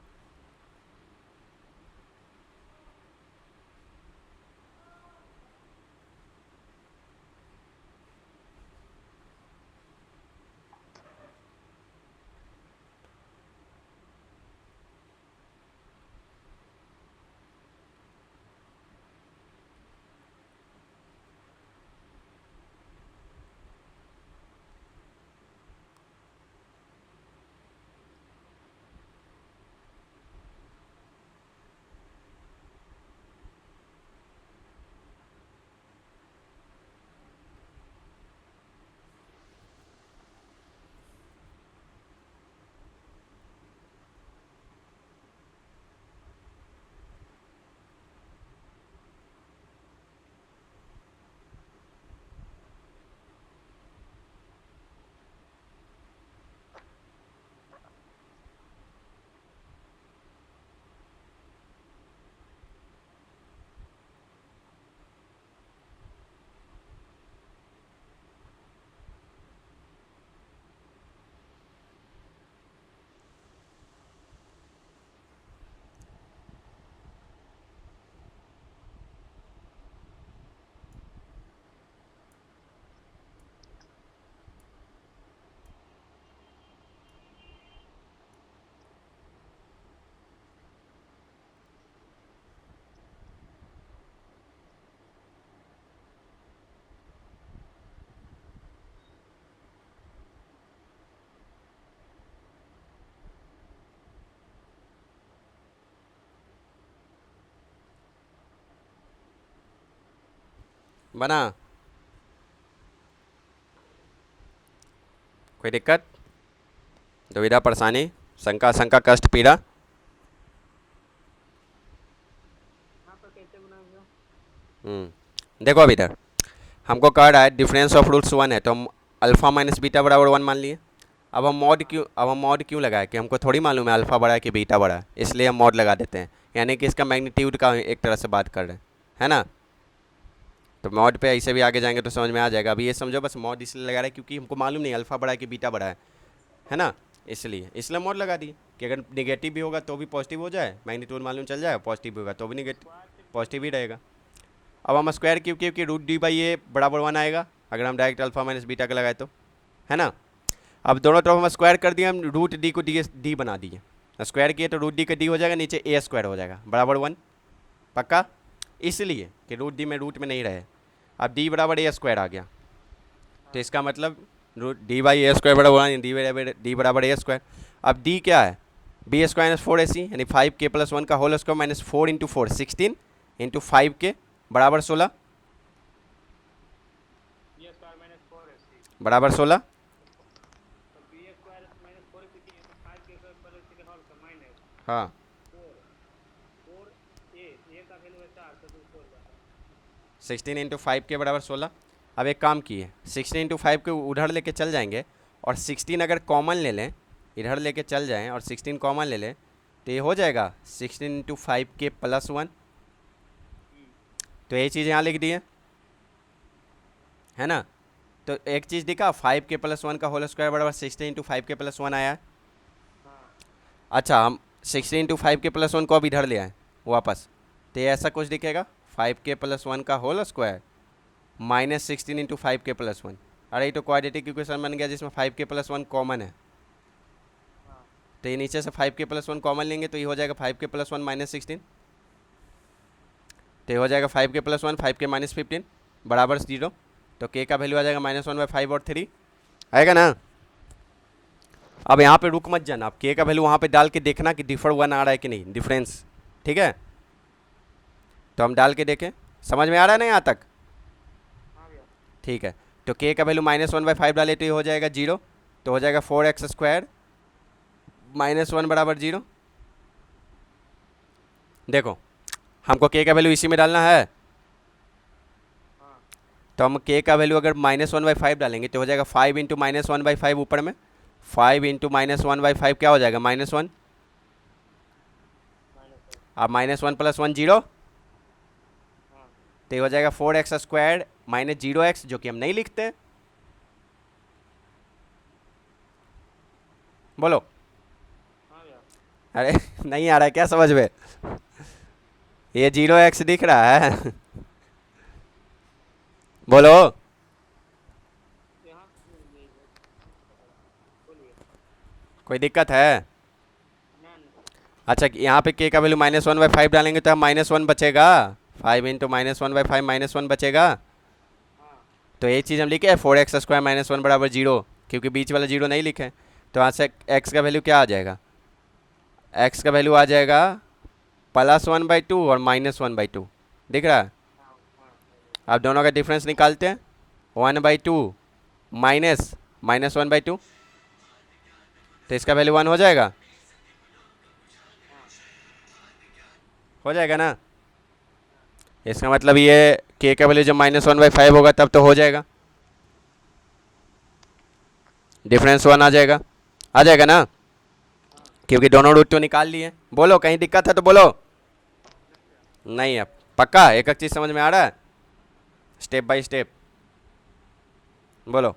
बना, कोई दिक्कत, दुविधा, परेशानी, शंका शंका कष्ट पीड़ा। हाँ, तो कैसे बनाएंगे? देखो अब इधर हमको कह रहा है डिफरेंस ऑफ रूट्स 1 है, तो हम अल्फ़ा माइनस बीटा बराबर 1 मान लिए। अब हम मॉड क्यों लगाए, कि हमको थोड़ी मालूम है अल्फ़ा बड़ा है कि बीटा बड़ा है, इसलिए हम मॉड लगा देते हैं, यानी कि इसका मैग्नीट्यूड का एक तरह से बात कर रहे हैं, है ना। तो मॉड पे ऐसे भी आगे जाएंगे तो समझ में आ जाएगा। अभी ये समझो बस मॉड इसलिए लगा रहे हैं क्योंकि हमको मालूम नहीं अल्फ़ा बड़ा है कि बीटा बड़ा है ना, इसलिए मॉड लगा दिए कि अगर निगेटिव भी होगा तो भी पॉजिटिव हो जाए, मैग्नीट्यूड मालूम चल जाए, पॉजिटिव भी होगा तो भी निगेटिव पॉजिटिव ही रहेगा। अब हम स्क्वायर क्यूब क्यूब की रूट डी बाई ए बराबर 1 आएगा अगर हम डायरेक्ट अल्फा माइनस बीटा का लगाए तो, है ना। अब दोनों तरफ हम स्क्वायर कर दिए, हम रूट डी को डी बना दिए, स्क्वायर किए तो रूट डी का डी हो जाएगा, नीचे ए स्क्वायर हो जाएगा बराबर 1, पक्का, इसलिए कि रूट में नहीं रहे। अब डी बराबर ए स्क्वायर आ गया, तो इसका मतलब root D by a square बराबर 1, डी बराबर ए स्क्वायर। अब डी क्या है, बी स्क्वायर माइनस 4ac यानी 5k+1 का whole square minus 4 into 4 16 into 5k बराबर 16, बी स्क्वायर माइनस 4ac बराबर 16। तो बी स्क्वायर माइनस 4ac की है, तो 5k स्क्वायर प्लस ac का होल का माइनस हाँ 4 4 ए का वैल्यू है 4, तो 2 4 जाता है। 16 इंटू 5k बराबर 16। अब एक काम किए 16 इंटू 5 के उधर लेके चल जाएंगे और 16 अगर कॉमन ले लें इधर लेके चल जाएं और 16 कॉमन ले लें तो ये हो जाएगा 16 इंटू 5k प्लस 1। तो ये चीज़ यहाँ लिख दी है ना। तो एक चीज़ दिखा 5k प्लस 1 का होल स्क्वायर बराबर 16 इंटू 5k प्लस 1 आया है। अच्छा हम 16 इंटू 5k प्लस 1 को अब इधर ले आए वापस, तो ये ऐसा कुछ दिखेगा 5k प्लस 1 का whole square minus 16 into 5k plus 1। अरे ये तो क्वाड्रेटिक इक्वेशन बन गया जिसमें 5k प्लस 1 कॉमन है। तो ये नीचे से 5k प्लस 1 कॉमन लेंगे तो ये हो जाएगा 5k प्लस 1 माइनस 16। तो ये हो जाएगा 5k प्लस 1 5k माइनस 15 बराबर 0। तो k का वैल्यू आ जाएगा -1/5 और 3 आएगा ना। अब यहाँ पे रुक मत जाना, आप k का वैल्यू वहाँ पे डाल के देखना कि डिफर 1 आ रहा है कि नहीं, डिफरेंस। ठीक है, तो हम डाल के देखें, समझ में आ रहा है ना यहाँ तक। ठीक है, तो k का वैल्यू -1/5 डाले तो ये हो जाएगा 0। तो हो जाएगा 4x² -1 बराबर 0। देखो हमको k का वैल्यू इसी में डालना है, तो हम k का वैल्यू अगर -1/5 डालेंगे तो हो जाएगा 5 इंटू -1/5 ऊपर में 5 इंटू -1/5 क्या हो जाएगा -1। अब -1 प्लस 1 0, तो ये हो जाएगा 4x² माइनस 0x, जो कि हम नहीं लिखते। बोलो अरे नहीं आ रहा है क्या समझ में, ये 0x दिख रहा है बोलो। कोई दिक्कत है? अच्छा यहाँ पे k का वैल्यू -1/5 डालेंगे तो हम -1 बचेगा, 5 इंटू -1/5 -1 बचेगा। तो ये चीज़ हम लिखे है 4x² -1 बराबर 0, क्योंकि बीच वाला 0 नहीं लिखे। तो यहाँ से x का वैल्यू क्या आ जाएगा, x का वैल्यू आ जाएगा +1/2 और -1/2 दिख रहा है। अब दोनों का डिफरेंस निकालते हैं, 1/2 माइनस -1/2, तो इसका वैल्यू 1 हो जाएगा, हो जाएगा ना। इसका मतलब ये k का वैल्यू जब -1/5 होगा तब तो हो जाएगा, डिफरेंस 1 आ जाएगा ना, क्योंकि दोनों रूट तो निकाल लिए। बोलो कहीं दिक्कत है तो बोलो। नहीं अब पक्का एक एक चीज़ समझ में आ रहा है, स्टेप बाय स्टेप बोलो।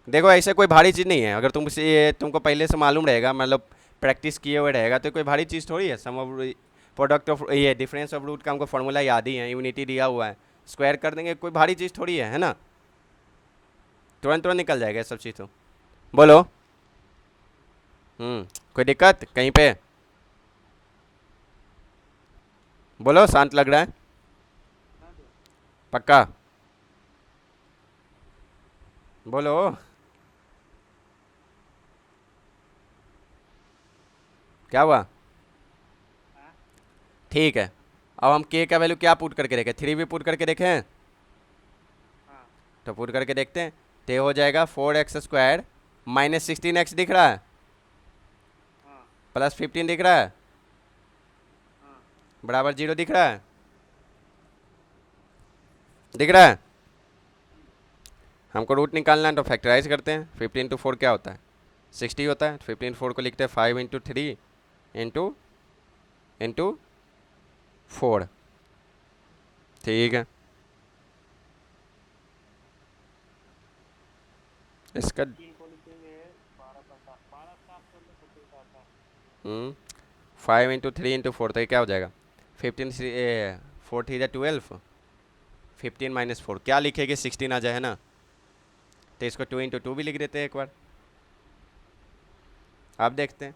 देखो ऐसे कोई भारी चीज़ नहीं है, अगर तुमको पहले से मालूम रहेगा, मतलब प्रैक्टिस किए हुए रहेगा, तो कोई भारी चीज़ थोड़ी है। सम ऑफ प्रोडक्ट ऑफ ये डिफरेंस ऑफ रूट का हमको फॉर्मूला याद ही है, यूनिटी दिया हुआ है, स्क्वायर कर देंगे, कोई भारी चीज़ थोड़ी है ना, तुरंत तुरंत निकल जाएगा सब चीज़। तो बोलो कोई दिक्कत कहीं पे, बोलो शांत लग रहा है, पक्का बोलो। क्या हुआ? ठीक है, अब हम k का वैल्यू क्या पुट करके देखें, 3 भी पुट करके देखें, तो पुट करके देखते हैं। तो ये हो जाएगा 4x² माइनस 16x दिख रहा है, प्लस 15 दिख रहा है, बराबर 0 दिख रहा है, दिख रहा है। हमको रूट निकालना है तो फैक्टराइज करते हैं। 15 इंटू 4 क्या होता है, 60 होता है। 15 4 को लिखते हैं 5 इंटू 3 इंटू 4, ठीक है। इसका 5 इंटू 3 इंटू 4, तो ये क्या हो जाएगा 15 4 3 12, 15 माइनस 4 क्या लिखेगी 16 आ जाए है ना। तो इसको 2 इंटू 2 भी लिख देते हैं एक बार। अब देखते हैं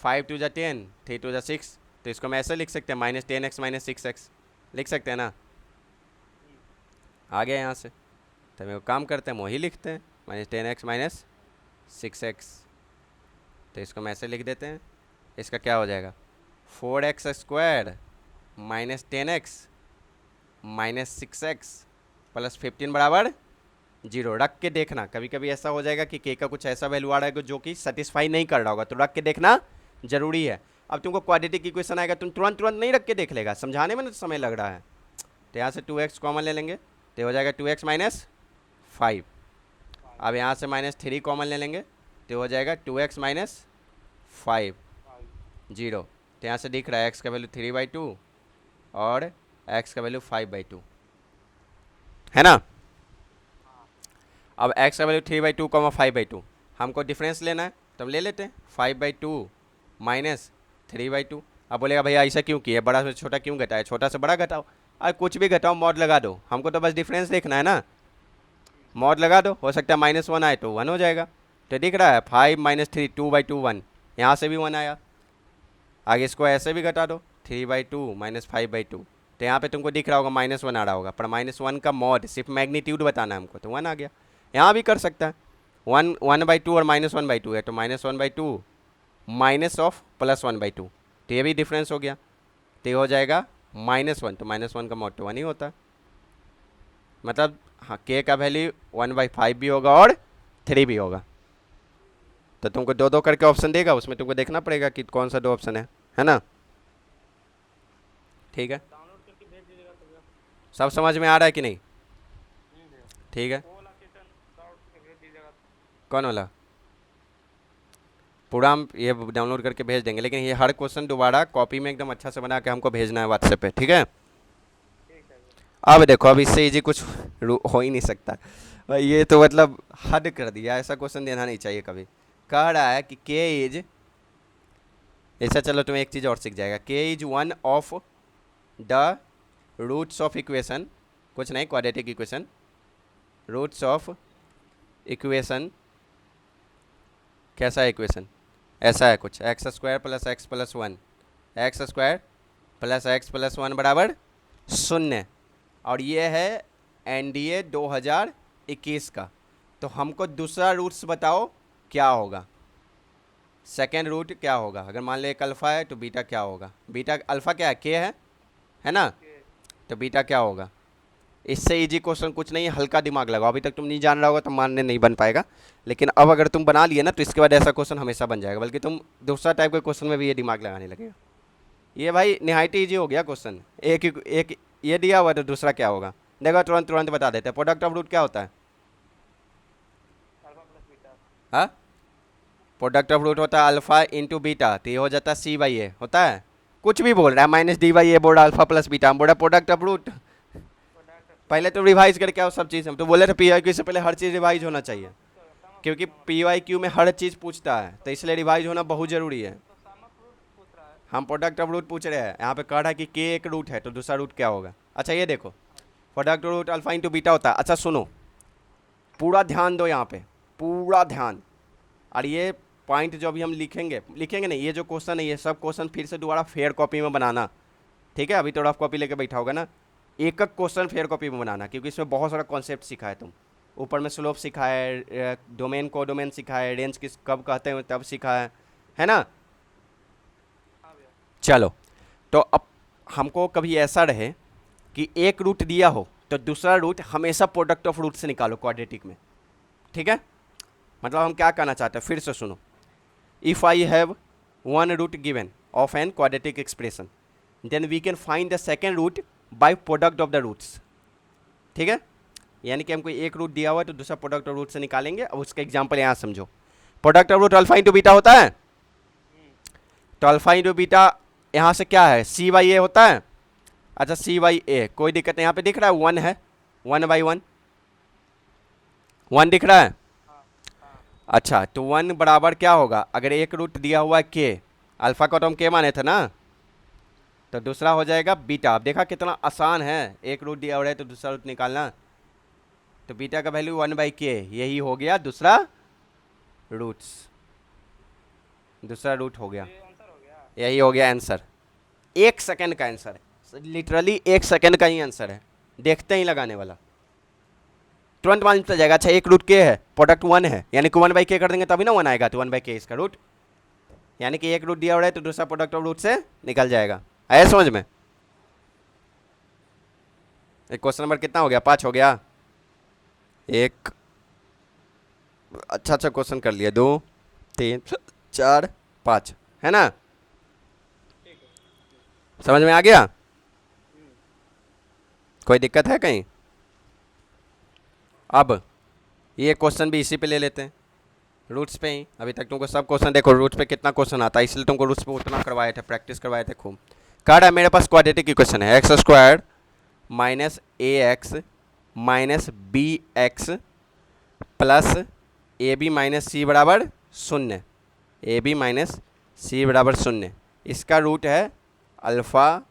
5 2 10, 3 2 6, तो इसको मैं ऐसे लिख सकते हैं -10x -6x लिख सकते हैं ना। आ गया यहाँ से, तो हम काम करते हैं वही लिखते हैं -10x -6x, तो इसको मैं ऐसे लिख देते हैं। इसका क्या हो जाएगा 4x² -10x -6x प्लस 15 बराबर 0। रख के देखना, कभी कभी ऐसा हो जाएगा कि k का कुछ ऐसा वैल्यू आ रहा है जो कि सेटिस्फाई नहीं कर रहा होगा, तो रख के देखना जरूरी है। अब तुमको क्वाड्रेटिक इक्वेशन आएगा, तुम तुरंत तुरंत नहीं रख के देख लेगा, समझाने में ना समय लग रहा है। तो यहाँ से 2x कॉमन ले लेंगे, तो हो जाएगा 2x -5। अब यहाँ से -3 कॉमन ले लेंगे, तो हो जाएगा 2x माइनस 5 5 0। तो यहाँ से दिख रहा है x का वैल्यू 3/2 और x का वैल्यू 5/2 है ना। अब x का वैल्यू 3/2 5/2 हमको डिफरेंस लेना है तो हम ले लेते हैं 5/2 माइनस 3/2। अब बोलेगा भैया ऐसा क्यों किया, बड़ा से छोटा क्यों घटाया, छोटा से बड़ा घटाओ। अरे कुछ भी घटाओ, मॉड लगा दो, हमको तो बस डिफरेंस देखना है ना। मॉड लगा दो, हो सकता है -1 आए तो 1 हो जाएगा। तो दिख रहा है 5 माइनस 3 2/2 1, यहाँ से भी 1 आया। आगे इसको ऐसे भी घटा दो 3/2 माइनस 5/2, तो यहाँ पे तुमको दिख रहा होगा -1 आ रहा होगा, पर -1 का मॉड सिर्फ मैग्नीट्यूड बताना है हमको, तो 1 आ गया। यहाँ भी कर सकता है 1/2 और -1/2 है, तो -1/2 माइनस ऑफ +1/2, तो ये भी डिफरेंस हो गया। तो ये हो जाएगा -1, तो -1 का मॉड तो 1 ही होता है। मतलब हाँ, के का वैल्यू 1/5 भी होगा और 3 भी होगा। तो तुमको 2-2 करके ऑप्शन देगा, उसमें तुमको देखना पड़ेगा कि कौन सा 2 ऑप्शन है ना। ठीक है, डाउनलोड करके भेज दीजिएगा तो भैया। सब समझ में आ रहा है कि नहीं। भैया ठीक है, वो वाला क्वेश्चन डाउट भेज दीजिएगा। कौन वाला, पूरा हम ये डाउनलोड करके भेज देंगे, लेकिन ये हर क्वेश्चन दोबारा कॉपी में एकदम अच्छा से बना के हमको भेजना है व्हाट्सएप पे, ठीक है। ठीक है भैया। अब देखो, अब इससे इजी कुछ हो ही नहीं सकता भाई, ये तो मतलब हद कर दिया, ऐसा क्वेश्चन देना नहीं चाहिए कभी। कह रहा है कि के इज, ऐसा चलो तुम्हें एक चीज़ और सीख जाएगा, k is 1 of the roots of equation, कुछ नहीं quadratic equation, roots of equation कैसा है इक्वेशन, ऐसा है कुछ x² + x + 1, x² + x + 1 बराबर 0, और ये है NDA 2021 का। तो हमको दूसरा रूट्स बताओ क्या होगा, सेकेंड रूट क्या होगा। अगर मान लो एक अल्फ़ा है तो बीटा क्या होगा, बीटा अल्फ़ा क्या है, के है ना, तो बीटा क्या होगा। इससे इजी क्वेश्चन कुछ नहीं है, हल्का दिमाग लगाओ। अभी तक तुम नहीं जान रहा होगा तो मानने नहीं बन पाएगा, लेकिन अब अगर तुम बना लिए ना तो इसके बाद ऐसा क्वेश्चन हमेशा बन जाएगा, बल्कि तुम दूसरा टाइप के क्वेश्चन में भी ये दिमाग लगाने लगेगा। ये भाई निहायत ईजी हो गया क्वेश्चन, एक ये दिया हुआ तो दूसरा क्या होगा, देखो तुरंत तुरंत बता देते हैं। प्रोडक्ट ऑफ रूट क्या होता है, अल्फा प्लस बीटा। हाँ, प्रोडक्ट ऑफ रूट होता है अल्फा इंटू बीटा, तो ये हो जाता है C/A होता है। कुछ भी बोल रहा है -D/A बोल रहा अल्फा प्लस बीटा, हम बोल रहा प्रोडक्ट ऑफ रूट। पहले तो रिवाइज करके आओ सब चीज़, हम तो बोले थे PYQ से पहले हर चीज़ रिवाइज होना चाहिए, क्योंकि PYQ में हर चीज़ पूछता है, तो इसलिए रिवाइज होना बहुत ज़रूरी है। तो सामा फ्रूट पूछ रहा है। हम प्रोडक्ट ऑफ रूट पूछ रहे हैं, यहाँ पे कह रहा है कि के एक रूट है तो दूसरा रूट क्या होगा। अच्छा ये देखो, product root alpha into beta होता है। अच्छा सुनो, पूरा ध्यान दो यहाँ पे, पूरा ध्यान। और ये पॉइंट जो अभी हम लिखेंगे नहीं, ये जो क्वेश्चन है ये सब क्वेश्चन फिर से दोबारा फेयर कॉपी में बनाना, ठीक है। अभी तो रफ कॉपी लेके बैठा होगा ना, एक एक क्वेश्चन फेयर कॉपी में बनाना, क्योंकि इसमें बहुत सारा कॉन्सेप्ट सिखा है तुम। ऊपर में स्लोप सिखा है, डोमेन को डोमेन सिखा है, रेंज किस कब कहते हैं तब सिखा है ना। हाँ भैया। चलो, तो अब हमको कभी ऐसा रहे कि एक रूट दिया हो तो दूसरा रूट हमेशा प्रोडक्ट ऑफ रूट से निकालो क्वाड्रेटिक में, ठीक है। मतलब हम क्या कहना चाहते हैं, फिर से सुनो। If I have one root given of an quadratic expression, then we can find the second root by product of the roots, ठीक है। यानी कि हमको एक रूट दिया हुआ है तो दूसरा प्रोडक्ट ऑफ रूट से निकालेंगे। अब उसका एग्जांपल यहाँ समझो, product of root alpha into beta होता है, तो अल्फा इंटू बीटा यहाँ से क्या है, C/A होता है। अच्छा C/A कोई दिक्कत नहीं, यहाँ पे दिख रहा है 1 है, 1/1 1 दिख रहा है। अच्छा तो 1 बराबर क्या होगा, अगर एक रूट दिया हुआ है के, अल्फा को तो हम के माने थे ना, तो दूसरा हो जाएगा बीटा। अब देखा कितना आसान है, एक रूट दिया हुआ है तो दूसरा रूट निकालना, तो बीटा का वैल्यू 1/k, यही हो गया दूसरा रूट्स, दूसरा रूट हो गया, ये आंसर हो गया। यही हो गया आंसर। 1 सेकंड का आंसर है, लिटरली 1 सेकंड का ही आंसर है, देखते ही लगाने वाला, तुरंत मालूम चल जाएगा। अच्छा एक रूट के है, प्रोडक्ट 1 है, यानी कि 1/k कर देंगे तभी ना 1 आएगा, तो 1/k इसका रूट, यानी कि एक रूट दिया हुआ है तो दूसरा प्रोडक्ट ऑफ रूट से निकल जाएगा। आया समझ में। एक क्वेश्चन नंबर कितना हो गया, 5 हो गया। एक अच्छा क्वेश्चन कर लिया, 2 3 4 5 है ना, ठीक है। समझ में आ गया, कोई दिक्कत है कहीं। अब ये क्वेश्चन भी इसी पे ले लेते हैं, रूट्स पे ही अभी तक तुमको सब क्वेश्चन देखो, रूट्स पे कितना क्वेश्चन आता है, इसलिए तुमको रूट्स पे उतना करवाए थे, प्रैक्टिस करवाए थे खूब। कह रहा है मेरे पास क्वाड्रेटिक इक्वेशन है x square minus A X minus B X plus A B minus C बराबर 0, ए बी माइनस सी बराबर 0। इसका रूट है अल्फ़ा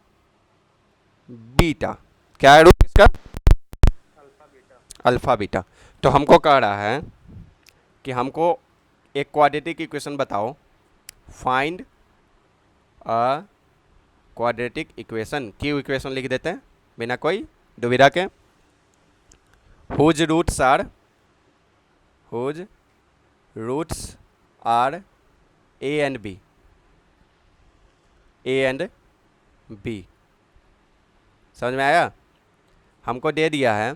बीटा। क्या है रूट इसका? Alpha beta. Alpha beta. तो हमको कह रहा है कि हमको एक क्वाड्रेटिक इक्वेशन बताओ, find a quadratic equation, Q equation लिख देते हैं बिना कोई दुविधा के। Whose roots are a and b, a and b. समझ में आया? हमको दे दिया है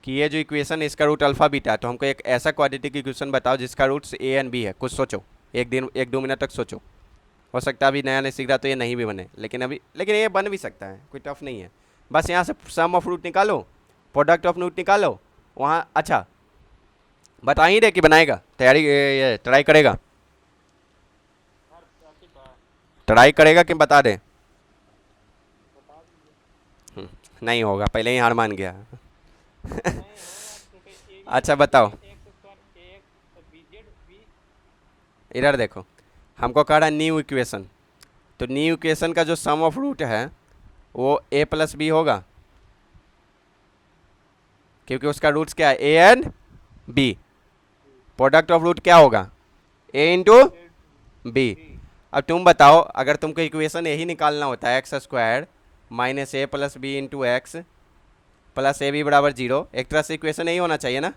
कि ये जो इक्वेशन है इसका रूट अल्फ़ा बीटा है, तो हमको एक ऐसा क्वाड्रेटिक इक्वेशन बताओ जिसका रूट्स ए एंड बी है। कुछ सोचो, एक दो मिनट तक सोचो। हो सकता है अभी नया नहीं सीख रहा तो ये नहीं भी बने, लेकिन ये बन भी सकता है, कोई टफ नहीं है। बस यहाँ से सम ऑफ रूट निकालो, प्रोडक्ट ऑफ रूट निकालो वहाँ। अच्छा बता ही दे कि बनाएगा, तैयारी ये ट्राई करेगा, हर आपकी बात ट्राई करेगा कि बता दे? बता दीजिए। नहीं होगा, पहले ही हार मान गया। नहीं होगा क्योंकि ए अच्छा बताओ, एक्स स्क्वायर ए एक्स बी जेड बी। इधर देखो, हमको कह रहा है न्यू इक्वेशन, तो न्यू इक्वेशन का जो सम ऑफ रूट है वो ए प्लस बी होगा, क्योंकि उसका रूट्स क्या है a and b. Product of root क्या होगा ए इंटू बी। अब तुम बताओ, अगर तुमको इक्वेशन यही निकालना होता है x square minus a plus b into x plus A b बराबर 0, एक तरह से इक्वेशन यही होना चाहिए ना, ए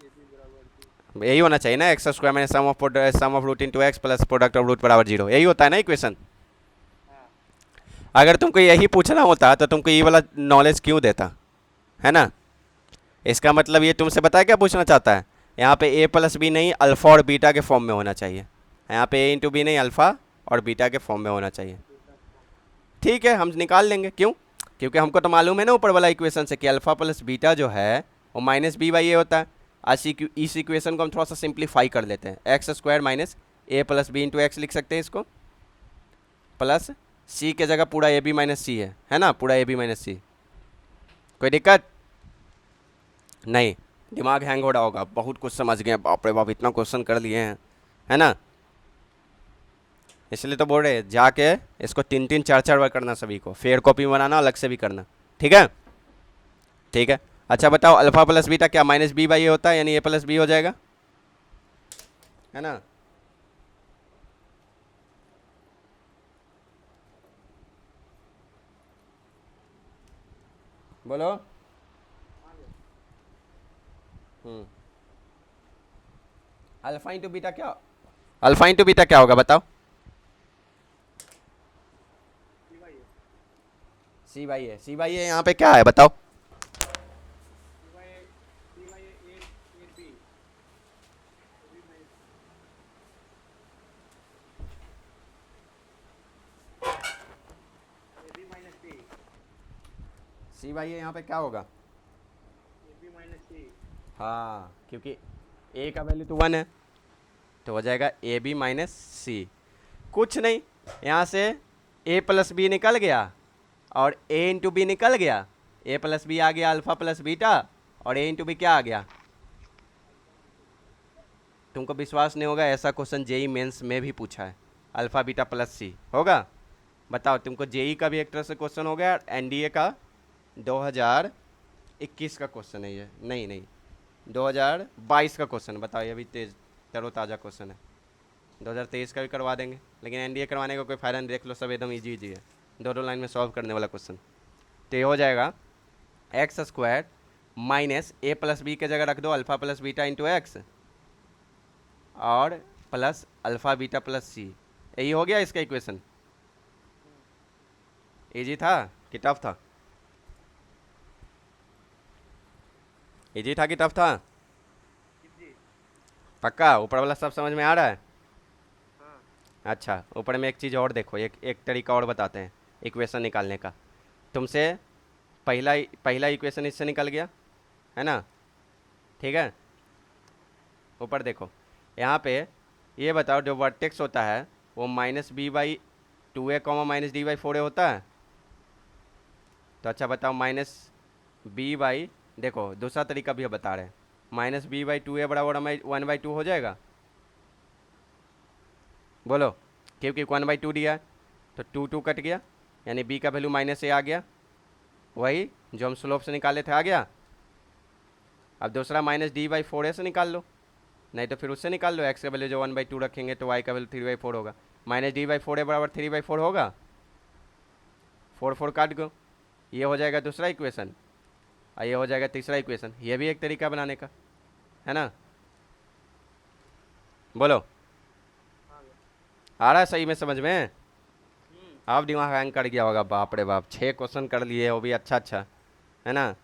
बी बराबर यही होना चाहिए ना, x square minus sum of root into x plus product of root बराबर 0, यही होता है ना इक्वेशन। हाँ। अगर तुमको यही पूछना होता तो तुमको ये वाला नॉलेज क्यों देता, है ना? इसका मतलब ये तुमसे बता क्या पूछना चाहता है, यहाँ पे ए प्लस बी नहीं अल्फ़ा और बीटा के फॉर्म में होना चाहिए, यहाँ पे ए इंटू बी नहीं अल्फ़ा और बीटा के फॉर्म में होना चाहिए। ठीक है, हम निकाल लेंगे, क्यों? क्योंकि हमको तो मालूम है ना ऊपर वाला इक्वेशन से कि अल्फ़ा प्लस बीटा जो है वो माइनस बी बाई ए होता है। आज इस इक्वेशन को हम थोड़ा सा सिंप्लीफाई कर लेते हैं, x square minus a plus b into x लिख सकते हैं इसको, प्लस सी के जगह पूरा ए बी माइनस सी है ना, पूरा ए बी माइनस सी। कोई दिक्कत नहीं? दिमाग हैंग हो रहा होगा, बहुत कुछ समझ गए, बाप रे बाप इतना क्वेश्चन कर लिए हैं, है ना? इसलिए तो बोल रहे जाके इसको 3 3 4 4 बार करना, सभी को फेयर कॉपी बनाना, अलग से भी करना, ठीक है? ठीक है। अच्छा बताओ, अल्फ़ा प्लस बीटा क्या माइनस बी बाई ए होता है, यानी ए प्लस बी हो जाएगा, है ना? बोलो। अल्फा इंटू बीटा क्या, अल्फा इंटू बीटा क्या होगा बताओ? सी बाई ए, सी बाई ए यहाँ पे क्या है बताओ? सी बाई ए यहाँ पे क्या होगा? हाँ, क्योंकि ए का वैल्यू तो 1 है, तो हो जाएगा ए बी माइनस सी। कुछ नहीं, यहाँ से ए प्लस बी निकल गया और ए इंटू बी निकल गया, ए प्लस बी आ गया अल्फ़ा प्लस बीटा, और ए इंटू बी क्या आ गया? तुमको विश्वास नहीं होगा, ऐसा क्वेश्चन जेई मेंस में भी पूछा है, अल्फ़ा बीटा प्लस सी होगा। बताओ, तुमको जेई का भी एक तरह से क्वेश्चन हो गया, एनडीए का 2021 का क्वेश्चन है ये, नहीं 2022 का क्वेश्चन। बताओ, ये भी तेज तरोताज़ा क्वेश्चन है, 2023 का भी करवा देंगे, लेकिन एनडीए करवाने का कोई फ़ायदा नहीं, देख लो सब एकदम इजी है, 2 लाइन में सॉल्व करने वाला क्वेश्चन। तो ये हो जाएगा x square minus a plus B के जगह रख दो alpha plus beta into x और प्लस अल्फ़ा बीटा प्लस सी, यही हो गया इसका इक्वेशन। इजी था कि टफ था? इजी था कि टफ था? पक्का ऊपर वाला सब समझ में आ रहा है? अच्छा, ऊपर में एक चीज़ और देखो, एक तरीका और बताते हैं इक्वेशन निकालने का। तुमसे पहला इक्वेशन इससे निकल गया, है ना? ठीक है, ऊपर देखो, यहाँ पे ये बताओ जो वर्टेक्स होता है वो -b/2a, -d/4a होता है। तो अच्छा बताओ -b/, देखो दूसरा तरीका भी बता रहे हैं, -b/2a बराबर 1/2 हो जाएगा। बोलो, क्योंकि 1/2 दिया है तो 2 कट गया, यानी b का वैल्यू -a आ गया, वही जो हम स्लोप से निकाले थे आ गया। अब दूसरा -d/4a से निकाल लो, नहीं तो फिर उससे निकाल लो। x का वैल्यू जो 1/2 रखेंगे तो y का वैल्यू 3/4 होगा। -d/4a बराबर 3/4 होगा, 4 काट गो, ये हो जाएगा दूसरा इक्वेशन और ये हो जाएगा तीसरा इक्वेशन। ये भी एक तरीका बनाने का है ना। बोलो, हाँ भैया। आ रहा है सही में समझ में? अब दिमाग हैंग कर गया होगा, बाप रे बाप, 6 क्वेश्चन कर लिए, वो भी अच्छा अच्छा, है ना।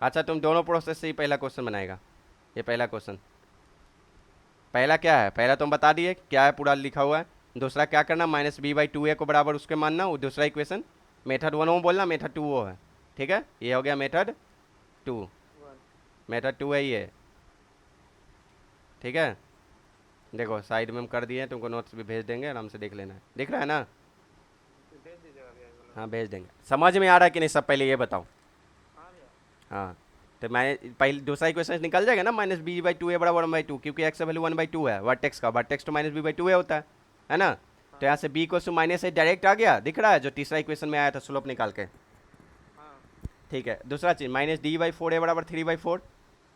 अच्छा तुम दोनों प्रोसेस से ही पहला क्वेश्चन बनाएगा। ये पहला क्वेश्चन, पहला क्या है, पहला तुम बता दिए क्या है, पूरा लिखा हुआ है। दूसरा क्या करना, -b/2a को बराबर उसके मानना, वो दूसरा इक्वेशन। मेथड 1 वो बोलना, मेथड 2 वो है, ठीक है। ये हो गया मेथड 2, 1 मेथड 2 है ये, ठीक है। देखो साइड में हम कर दिए हैं, तुमको नोट्स भी भेज देंगे, आराम से देख लेना है। दिख रहा है ना? तो भेज दीजिएगा भैया ये वाला। हाँ भेज देंगे। समझ में आ रहा है कि नहीं सब, पहले ये बताओ। हाँ भैया। हाँ, तो मैं पहले दूसरा इक्वेशन निकल जाएगा ना, -b/2a बराबर 1/2, क्योंकि x का वैल्यू 1/2 है, वर्टेक्स का, वर्टेक्स तो -b/2a होता है ना। तो यहाँ से b को -a डायरेक्ट आ गया, दिख रहा है जो तीसरा इक्वेशन में आया था स्लोप निकाल के। हाँ ठीक है, दूसरा चीज़ -d/4a बराबर 3/4,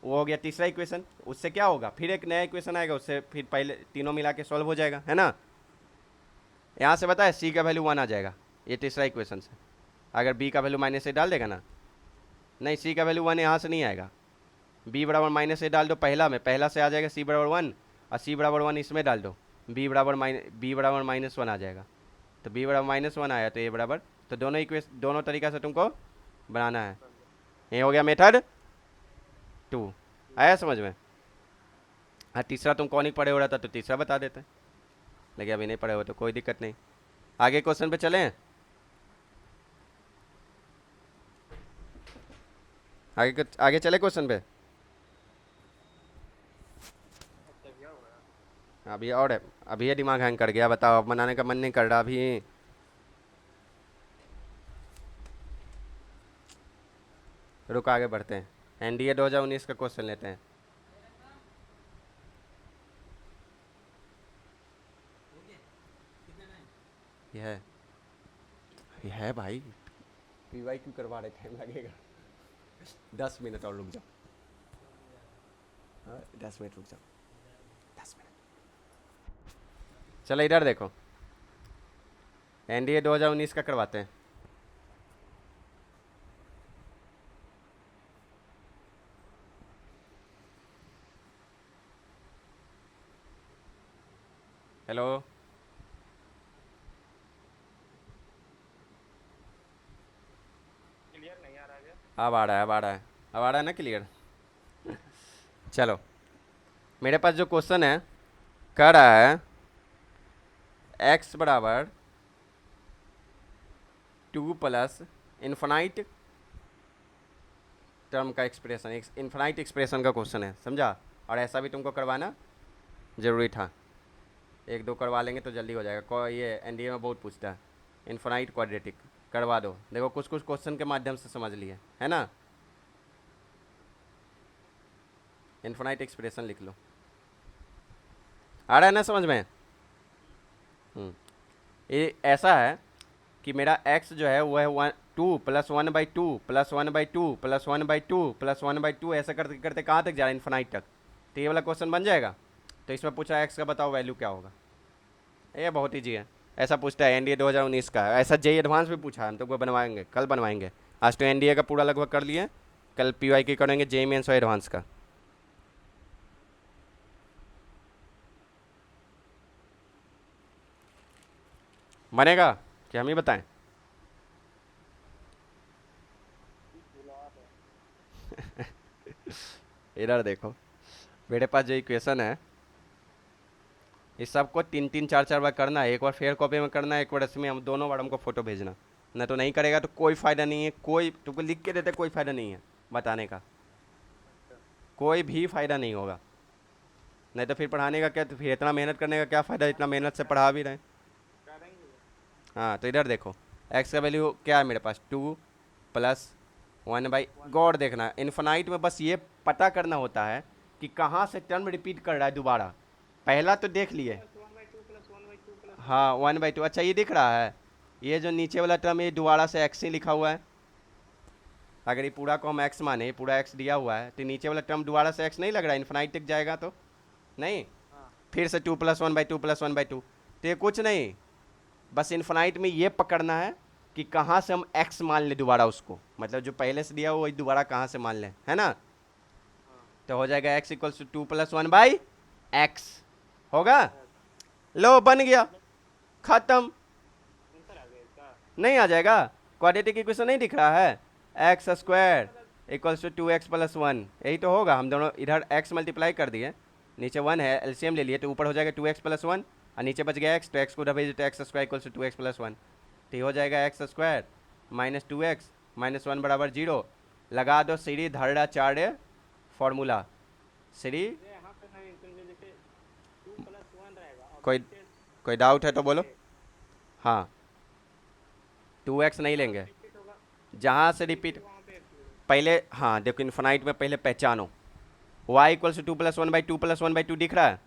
वो हो गया तीसरा इक्वेशन। उससे क्या होगा, फिर एक नया इक्वेशन आएगा, उससे फिर पहले तीनों मिला के सॉल्व हो जाएगा, है ना। यहाँ से बताए c का वैल्यू 1 आ जाएगा, ये तीसरा इक्वेशन से। अगर b का वैल्यू -a डाल देगा ना, नहीं c का वैल्यू 1 यहाँ से नहीं आएगा, b बराबर -a डाल दो पहला में, पहला से आ जाएगा c बराबर 1, और c बराबर 1 इसमें डाल दो, b बराबर -1 आ जाएगा। तो b बराबर -1 आया तो a बराबर, तो दोनों तरीका से तुमको बनाना है। ये हो गया मेथड 2, आया समझ में? हाँ, तीसरा तुम कौन ही पढ़े हो रहा था तो तीसरा बता देते, लेकिन अभी नहीं पढ़े हो तो कोई दिक्कत नहीं। आगे क्वेश्चन पे चलें, आगे चले क्वेश्चन पे। अच्छा भैया हो गया। अभी और है, अभी ये दिमाग हैंग कर गया, बताओ, अब बनाने का मन नहीं कर रहा अभी। रुक, आगे बढ़ते हैं, एनडीए 2019 का क्वेश्चन लेते हैं। ये है भाई, पीवाई क्यों करवा रहे, टाइम लगेगा। 10 मिनट और रुक जाओ, हाँ 10 मिनट रुक जाओ, 10 मिनट। चलो इधर देखो, एनडीए 2019 का करवाते हैं। हेलो, क्लियर नहीं आ रहा है भैया। अब आ रहा है, अब आ रहा है, अब आ रहा है ना क्लियर। चलो, मेरे पास जो क्वेश्चन है, कह रहा है x बराबर 2 प्लस इन्फिनाइट टर्म का एक्सप्रेशन, इन्फिनाइट एक्सप्रेशन का क्वेश्चन है, समझा। और ऐसा भी तुमको करवाना ज़रूरी था, एक दो करवा लेंगे तो जल्दी हो जाएगा। ये एनडीए में बहुत पूछता है, इन्फिनाइट क्वाड्रेटिक करवा दो। देखो कुछ कुछ क्वेश्चन के माध्यम से समझ लिए, है ना। इन्फिनाइट एक्सप्रेशन लिख लो, आ रहा है ना समझ में। ये ऐसा है कि मेरा x जो है वो है 2 + 1/2 + 1/2 + 1/2 + 1/2, ऐसा करते करते कहाँ तक जा रहा है, इन्फिनाइट तक। तो ये वाला क्वेश्चन बन जाएगा। तो इसमें पूछा x का बताओ वैल्यू क्या होगा, ये बहुत ईजी है। ऐसा पूछता है एनडीए 2019 का, ऐसा जेई एडवांस भी पूछा है, हम तो वो बनवाएंगे, कल बनवाएंगे। आज तो एनडीए का पूरा लगभग कर लिए, कल पीवाई की करेंगे, जेई मेंस और एडवांस का। बनेगा कि हम ही बताएं? बुला रहे हैं। इधर देखो, मेरे पास जो इक्वेशन है, इस सबको 3-3 4-4 बार करना है, एक बार फेयर कॉपी में करना है, एक बार इसमें, हम दोनों बार हमको फोटो भेजना। न तो नहीं करेगा तो कोई फ़ायदा नहीं है, कोई तुमको लिख के देते कोई फ़ायदा नहीं है बताने का, कोई भी फ़ायदा नहीं होगा। नहीं तो फिर पढ़ाने का क्या, तो फिर इतना मेहनत करने का क्या फ़ायदा, इतना मेहनत से पढ़ा भी रहे हैं। करेंगे। हाँ तो इधर देखो, एक्स का वैल्यू क्या है मेरे पास, 2+1/, गौर देखना, इन्फिनाइट में बस ये पता करना होता है कि कहाँ से टर्म रिपीट कर रहा है दोबारा। पहला तो देख लिए, +1/2 हाँ 1/2। अच्छा ये दिख रहा है, ये जो नीचे वाला टर्म ये दोबारा से एक्स ही लिखा हुआ है। अगर ये पूरा को हम एक्स माने, पूरा एक्स दिया हुआ है, तो नीचे वाला टर्म दोबारा से एक्स नहीं लग रहा है, इन्फिनाइट तक जाएगा तो नहीं, हाँ फिर से 2+1/2 तो ये कुछ नहीं, बस इन्फिनाइट में ये पकड़ना है कि कहाँ से हम x मान लें दोबारा उसको, मतलब जो पहले से दिया हो वही दोबारा कहाँ से मान लें, है ना। हाँ। तो हो जाएगा x = 2+1/x होगा। लो बन गया, खत्म। आंसर आ गया इसका। नहीं आ जाएगा, क्वाड्रेटिक इक्वेशन नहीं दिख रहा है, x² = 2x+1, यही तो होगा। हम दोनों इधर x मल्टीप्लाई कर दिए, नीचे 1 है, एलसीएम ले लिए तो ऊपर हो जाएगा 2x+1 और नीचे बच गया x, तो x को उधर भेज तो x² = 2x+1, तो ये हो जाएगा x² - 2x - 1 = 0। लगा दो सीढ़ी धर्राचार्य फॉर्मूला, सीढ़ी। ये यहाँ पे नहीं, तुमने जैसे 2+1 रहेगा और कोई नीचे कोई डाउट है तो बोलो। ये हाँ 2x नहीं जहाँ लेंगे, से रिपीट होगा जहाँ से रिपीट वहाँ पे x होगा। पहले, हाँ देखो इन्फिनाइट में पहले पहचानो, y = 2+1/2 दिख रहा है।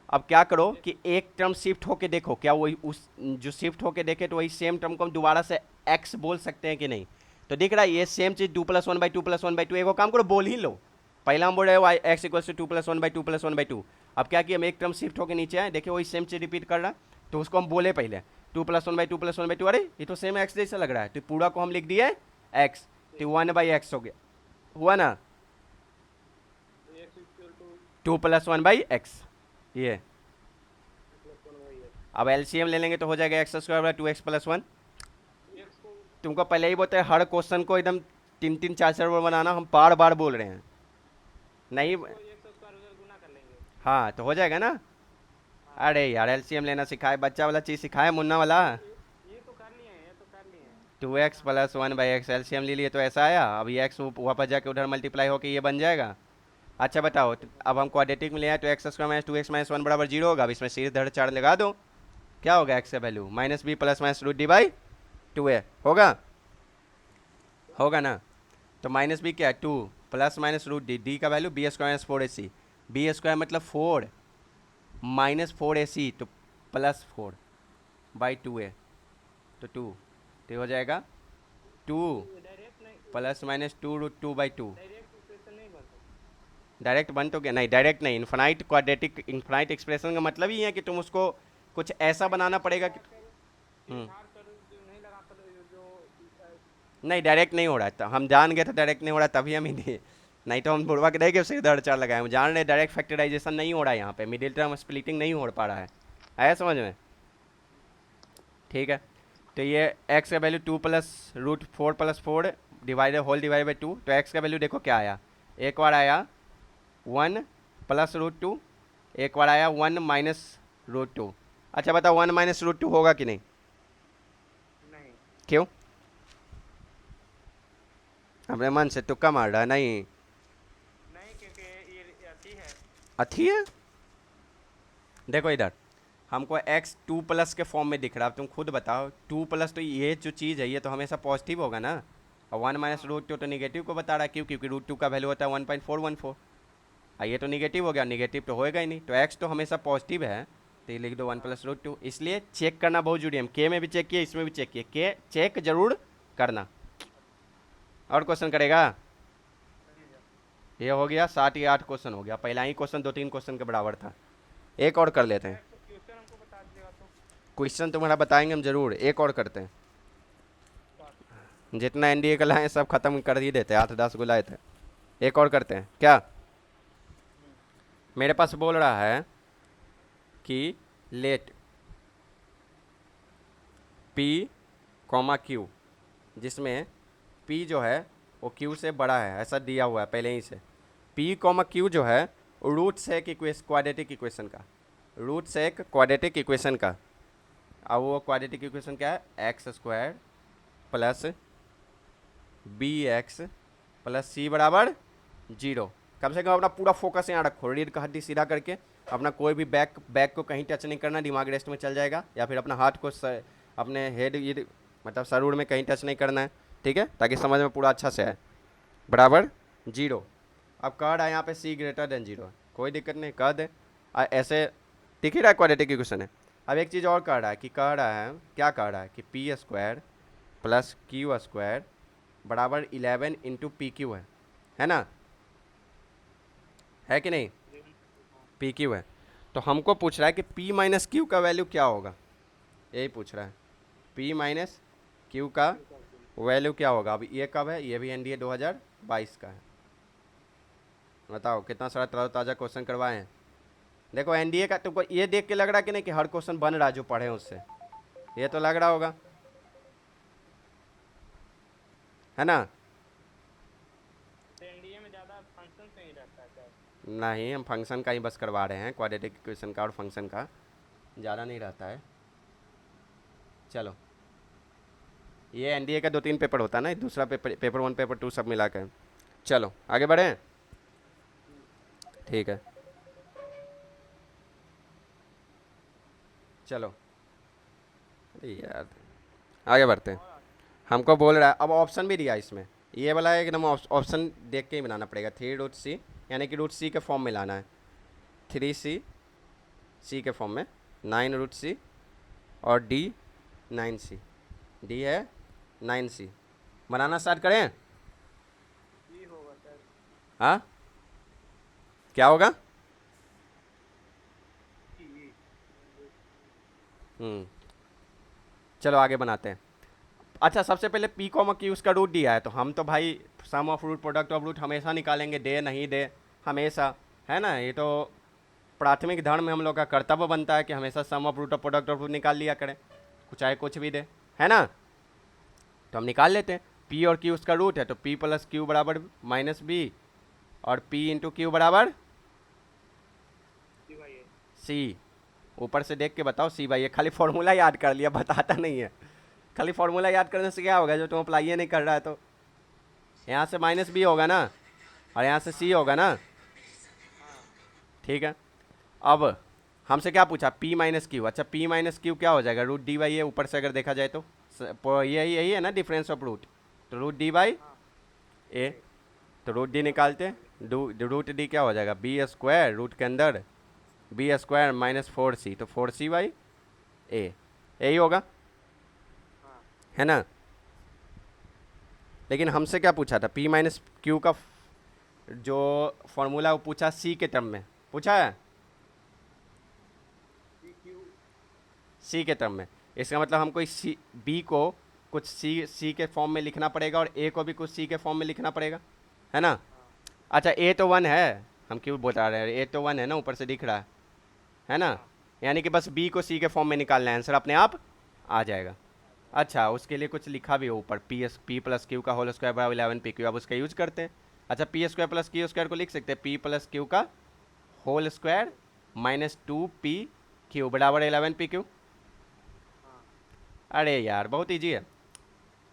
अब क्या करो कि एक टर्म शिफ्ट होके देखो, क्या वही उस जो शिफ्ट होके देखे तो वही सेम टर्म को हम दोबारा से x बोल सकते हैं कि नहीं। तो दिख रहा है ये सेम चीज़ 2+1/2 एक काम करो बोल ही लो। पहला हम बोल रहे हैं x = 2+1/2 अब क्या किया, हम एक टर्म शिफ्ट होके नीचे आए, देखिए वही सेम चीज़ रिपीट कर रहा है, तो उसको हम बोले पहले 2+1/2 अरे ये तो सेम x जैसा लग रहा है, तो पूरा को हम लिख दिए x, तो 1/x हो गया, हुआ ना, तो x = 2+1/x ये। +1/x। अब एलसीएम ले लेंगे तो हो जाएगा x² 2x+1। x को तुमको पहले ही बोलते हैं हर क्वेश्चन को एकदम 3-3 4-4 बार बनाना, हम बार बार बोल रहे हैं नहीं। x को x² उधर गुना कर लेंगे। हाँ तो हो जाएगा ना। हाँ अरे यार एलसीएम लेना सिखाए, बच्चा वाला चीज़ सिखाए, मुन्ना वाला। ये तो कर लिए हैं, ये तो कर लिए हैं। 2x + 1/x एलसीएम ले लिए तो ऐसा आया, अब ये x वापस जाके उधर मल्टीप्लाई होकर ये बन जाएगा। अच्छा बताओ, तो अब हम क्वाड्रेटिक में ले आए तो x² - 2x - 1 = 0 होगा। अब इसमें सीधे धड़ चार लगा दो, क्या होगा x का वैल्यू -b + -√d/2a होगा, होगा ना। तो -b क्या है 2 + -√d, d का वैल्यू b² - 4ac, b² मतलब 4 -4ac तो +4/2a तो 2, तो हो जाएगा 2 डायरेक्ट नहीं, + -2√2/2। डायरेक्ट इक्वेशन नहीं बन सकता। डायरेक्ट बन तो गया, नहीं डायरेक्ट नहीं, इन्फिनाइट क्वाड्रेटिक इन्फिनाइट एक्सप्रेशन का मतलब ही है कि तुम उसको कुछ ऐसा बनाना पड़ेगा कि हम्म, इजहार कर जो नहीं लगा कर नहीं डायरेक्ट नहीं हो रहा है, तो हम जान गए थे डायरेक्ट नहीं हो रहा तभी हम ही नहीं, नहीं तो हम बुढ़वा के देखे उसे धड़ चार लगाए, हम जान रहे डायरेक्ट फैक्टराइजेशन नहीं हो रहा है यहाँ पे, मिडिल टर्म स्प्लिटिंग नहीं हो पा रहा है, आया समझ में। ठीक है, तो ये x का वैल्यू 2+√4 + 4 /2, तो x का वैल्यू देखो क्या आया, एक बार आया 1 + √2, एक बार आया 1 - √2। अच्छा बताओ 1 - √2 होगा कि नहीं, नहीं क्यों, अपने मन से तुक्का मार रहा है, नहीं नहीं, क्योंकि ये अति है। अथी है। देखो इधर हमको x 2+ के फॉर्म में दिख रहा है, अब तुम खुद बताओ 2+, तो ये जो चीज़ है ये तो हमेशा पॉजिटिव होगा ना, और 1 - √2 तो निगेटिव को बता रहा है, क्यों, क्योंकि √2 का वैल्यू होता है 1.414, ये तो निगेटिव हो गया, निगेटिव तो होएगा ही नहीं, तो x तो हमेशा पॉजिटिव है, तो ये लिख दो 1 + √2। इसलिए चेक करना बहुत जरूरी है, हम के में भी चेक किए, इसमें भी चेक किए, के चेक जरूर करना। और क्वेश्चन करेगा, ये हो गया 7 या 8 क्वेश्चन हो गया, पहला ही क्वेश्चन 2-3 क्वेश्चन के बराबर था, एक और कर लेते हैं। क्वेश्चन हमको बता दीजिएगा तो। क्वेश्चन तुम्हारा बताएंगे हम जरूर, एक और करते हैं, जितना एनडीए का लाए सब खत्म कर ही देते, 8-10 को लाए थे, एक और करते हैं क्या। मेरे पास बोल रहा है कि लेट P, Q, जिसमें P जो है वो Q से बड़ा है, ऐसा दिया हुआ है पहले ही से। P, Q जो है रूट से एक क्वाड्रेटिक इक्वेशन का, रूट से एक क्वाड्रेटिक इक्वेशन का। अब वो क्वाड्रेटिक इक्वेशन क्या है, x² + bx + c = 0, कम से कम अपना पूरा फोकस यहाँ रखो, रीढ़ का हड्डी सीधा करके अपना कोई भी बैक को कहीं टच नहीं करना, दिमाग रेस्ट में चल जाएगा, या फिर अपना हाथ को अपने हेड ये मतलब सरूर में कहीं टच नहीं करना है, ठीक है, ताकि समझ में पूरा अच्छा से आए। बराबर 0। अब कह रहा है यहाँ पे सी ग्रेटर देन 0, कोई दिक्कत नहीं, कह दे ऐसे दिख ही रहा है, क्वाड्रेटिक इक्वेशन है। अब एक चीज़ और कह रहा है कि क्या कह रहा है कि P square plus q square बराबर 11 इंटू पी क्यू है ना, है कि नहीं, पी क्यू है। तो हमको पूछ रहा है कि पी माइनस क्यू का वैल्यू क्या होगा, यही पूछ रहा है, पी माइनस क्यू का वैल्यू क्या होगा। अब ये कब है, ये भी एनडीए 2022 का है। बताओ कितना सारा ताज़ा क्वेश्चन करवाए हैं। देखो एनडीए का तुमको ये देख के लग रहा है कि नहीं कि हर क्वेश्चन बन रहा है जो पढ़े उससे, ये तो लग रहा होगा, है ना। एनडीए में ज़्यादा फंक्शन नहीं रहता है क्या? नहीं, हम फंक्शन का ही बस करवा रहे हैं, क्वाड्रेटिक इक्वेशन का और फंक्शन का ज़्यादा नहीं रहता है। चलो ये एनडीए का 2-3 पेपर होता है ना, दूसरा पेपर 1 पेपर 2 सब मिला कर। चलो आगे बढ़ें, ठीक है, चलो अरे यार आगे बढ़ते हैं। हमको बोल रहा है, अब ऑप्शन भी दिया इसमें, ये वाला है एकदम ऑप्शन देख के ही बनाना पड़ेगा। 3√c यानी कि √c के फॉर्म में लाना है, 3c c के फॉर्म में, 9√c और d 9c, d है 9c। बनाना स्टार्ट करें। ये होगा सर। हाँ क्या होगा, चलो आगे बनाते हैं। अच्छा सबसे पहले पी कॉमा क्यू उसका रूट दिया है, तो हम तो भाई sum of root product of root हमेशा निकालेंगे, दे नहीं दे हमेशा, है ना। ये तो प्राथमिक धर्म में हम लोग का कर्तव्य बनता है कि हमेशा sum of root of product of root निकाल लिया करें, चाहे कुछ भी दे, है ना। तो हम निकाल लेते हैं, पी और क्यू उसका रूट है, तो पी प्लस क्यू बराबर माइनस बी और पी इंटू क्यू बराबर सी। ऊपर से देख के बताओ सी बाई ए, खाली फॉर्मूला याद कर लिया, बताता नहीं है। खाली फॉर्मूला याद करने से क्या होगा, जो तुम अप्लाई नहीं कर रहा है। तो यहाँ से माइनस बी होगा ना, और यहाँ से सी होगा ना, ठीक है। अब हमसे क्या पूछा, पी माइनस क्यू। अच्छा पी माइनस क्यू क्या हो जाएगा, रूट डी बाई ए, ऊपर से अगर देखा जाए तो यही है ना डिफरेंस ऑफ रूट, तो रूट डी बाई ए, तो रूट डी निकालते, रूट डी क्या हो जाएगा, बी स्क्वायर, रूट के अंदर बी स्क्वायर माइनस 4c, तो 4c बाई ए, यही होगा, है ना। लेकिन हमसे क्या पूछा था, पी माइनस क्यू का जो फॉर्मूला वो पूछा सी के टर्म में पूछा है, सी के टर्म में। इसका मतलब हमको इस सी बी को कुछ सी के फॉर्म में लिखना पड़ेगा और ए को भी कुछ सी के फॉर्म में लिखना पड़ेगा, है ना। अच्छा ए तो 1 है, हम क्यों बता रहे हैं, ए तो 1 है ना, ऊपर से दिख रहा है ना। यानी कि बस बी को सी के फॉर्म में निकालना है, आंसर अपने आप आ जाएगा। अच्छा उसके लिए कुछ लिखा भी हो ऊपर, पी प्लस क्यू का होल स्क्वायर बराबर 11 पी क्यू, अब उसका यूज करते हैं। अच्छा p square plus q square को लिख सकते हैं पी प्लस क्यू का whole square minus 2p q बराबर 11 पी क्यू। अरे यार बहुत ईजी है,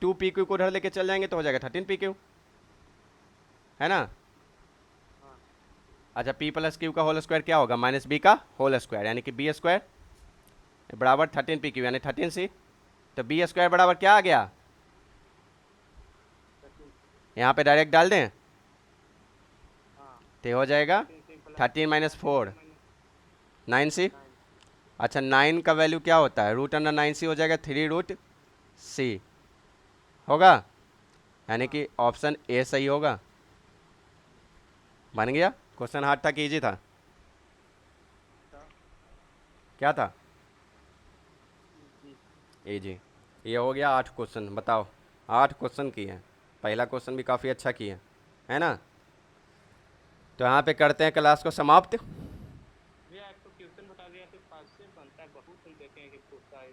2p क्यू को उधर लेके चल जाएंगे तो हो जाएगा 13 पी क्यू, है ना। अच्छा p प्लस क्यू का होल स्क्वायर क्या होगा, माइनस बी का होल स्क्वायर, यानी कि बी स्क्वायर बराबर 13 पी क्यू यानी 13c, तो बी स्क्वायर बराबर क्या आ गया, यहाँ पे डायरेक्ट डाल दें तो हो जाएगा 13 माइनस 4 9c। अच्छा 9 का वैल्यू क्या होता है, रूट अंडर 9c हो जाएगा 3√c होगा, यानी कि ऑप्शन ए सही होगा। बन गया, क्वेश्चन हार्ड था कि इजी था, क्या था, इजी। ये हो गया 8 क्वेश्चन, बताओ 8 क्वेश्चन किए हैं, पहला क्वेश्चन भी काफ़ी अच्छा किए है ना। तो यहाँ पे करते हैं क्लास को समाप्त। भैया आपको क्वेश्चन बता दिया तो 5 से बनता है, बहुत हम देखे हैं कि पूछता है।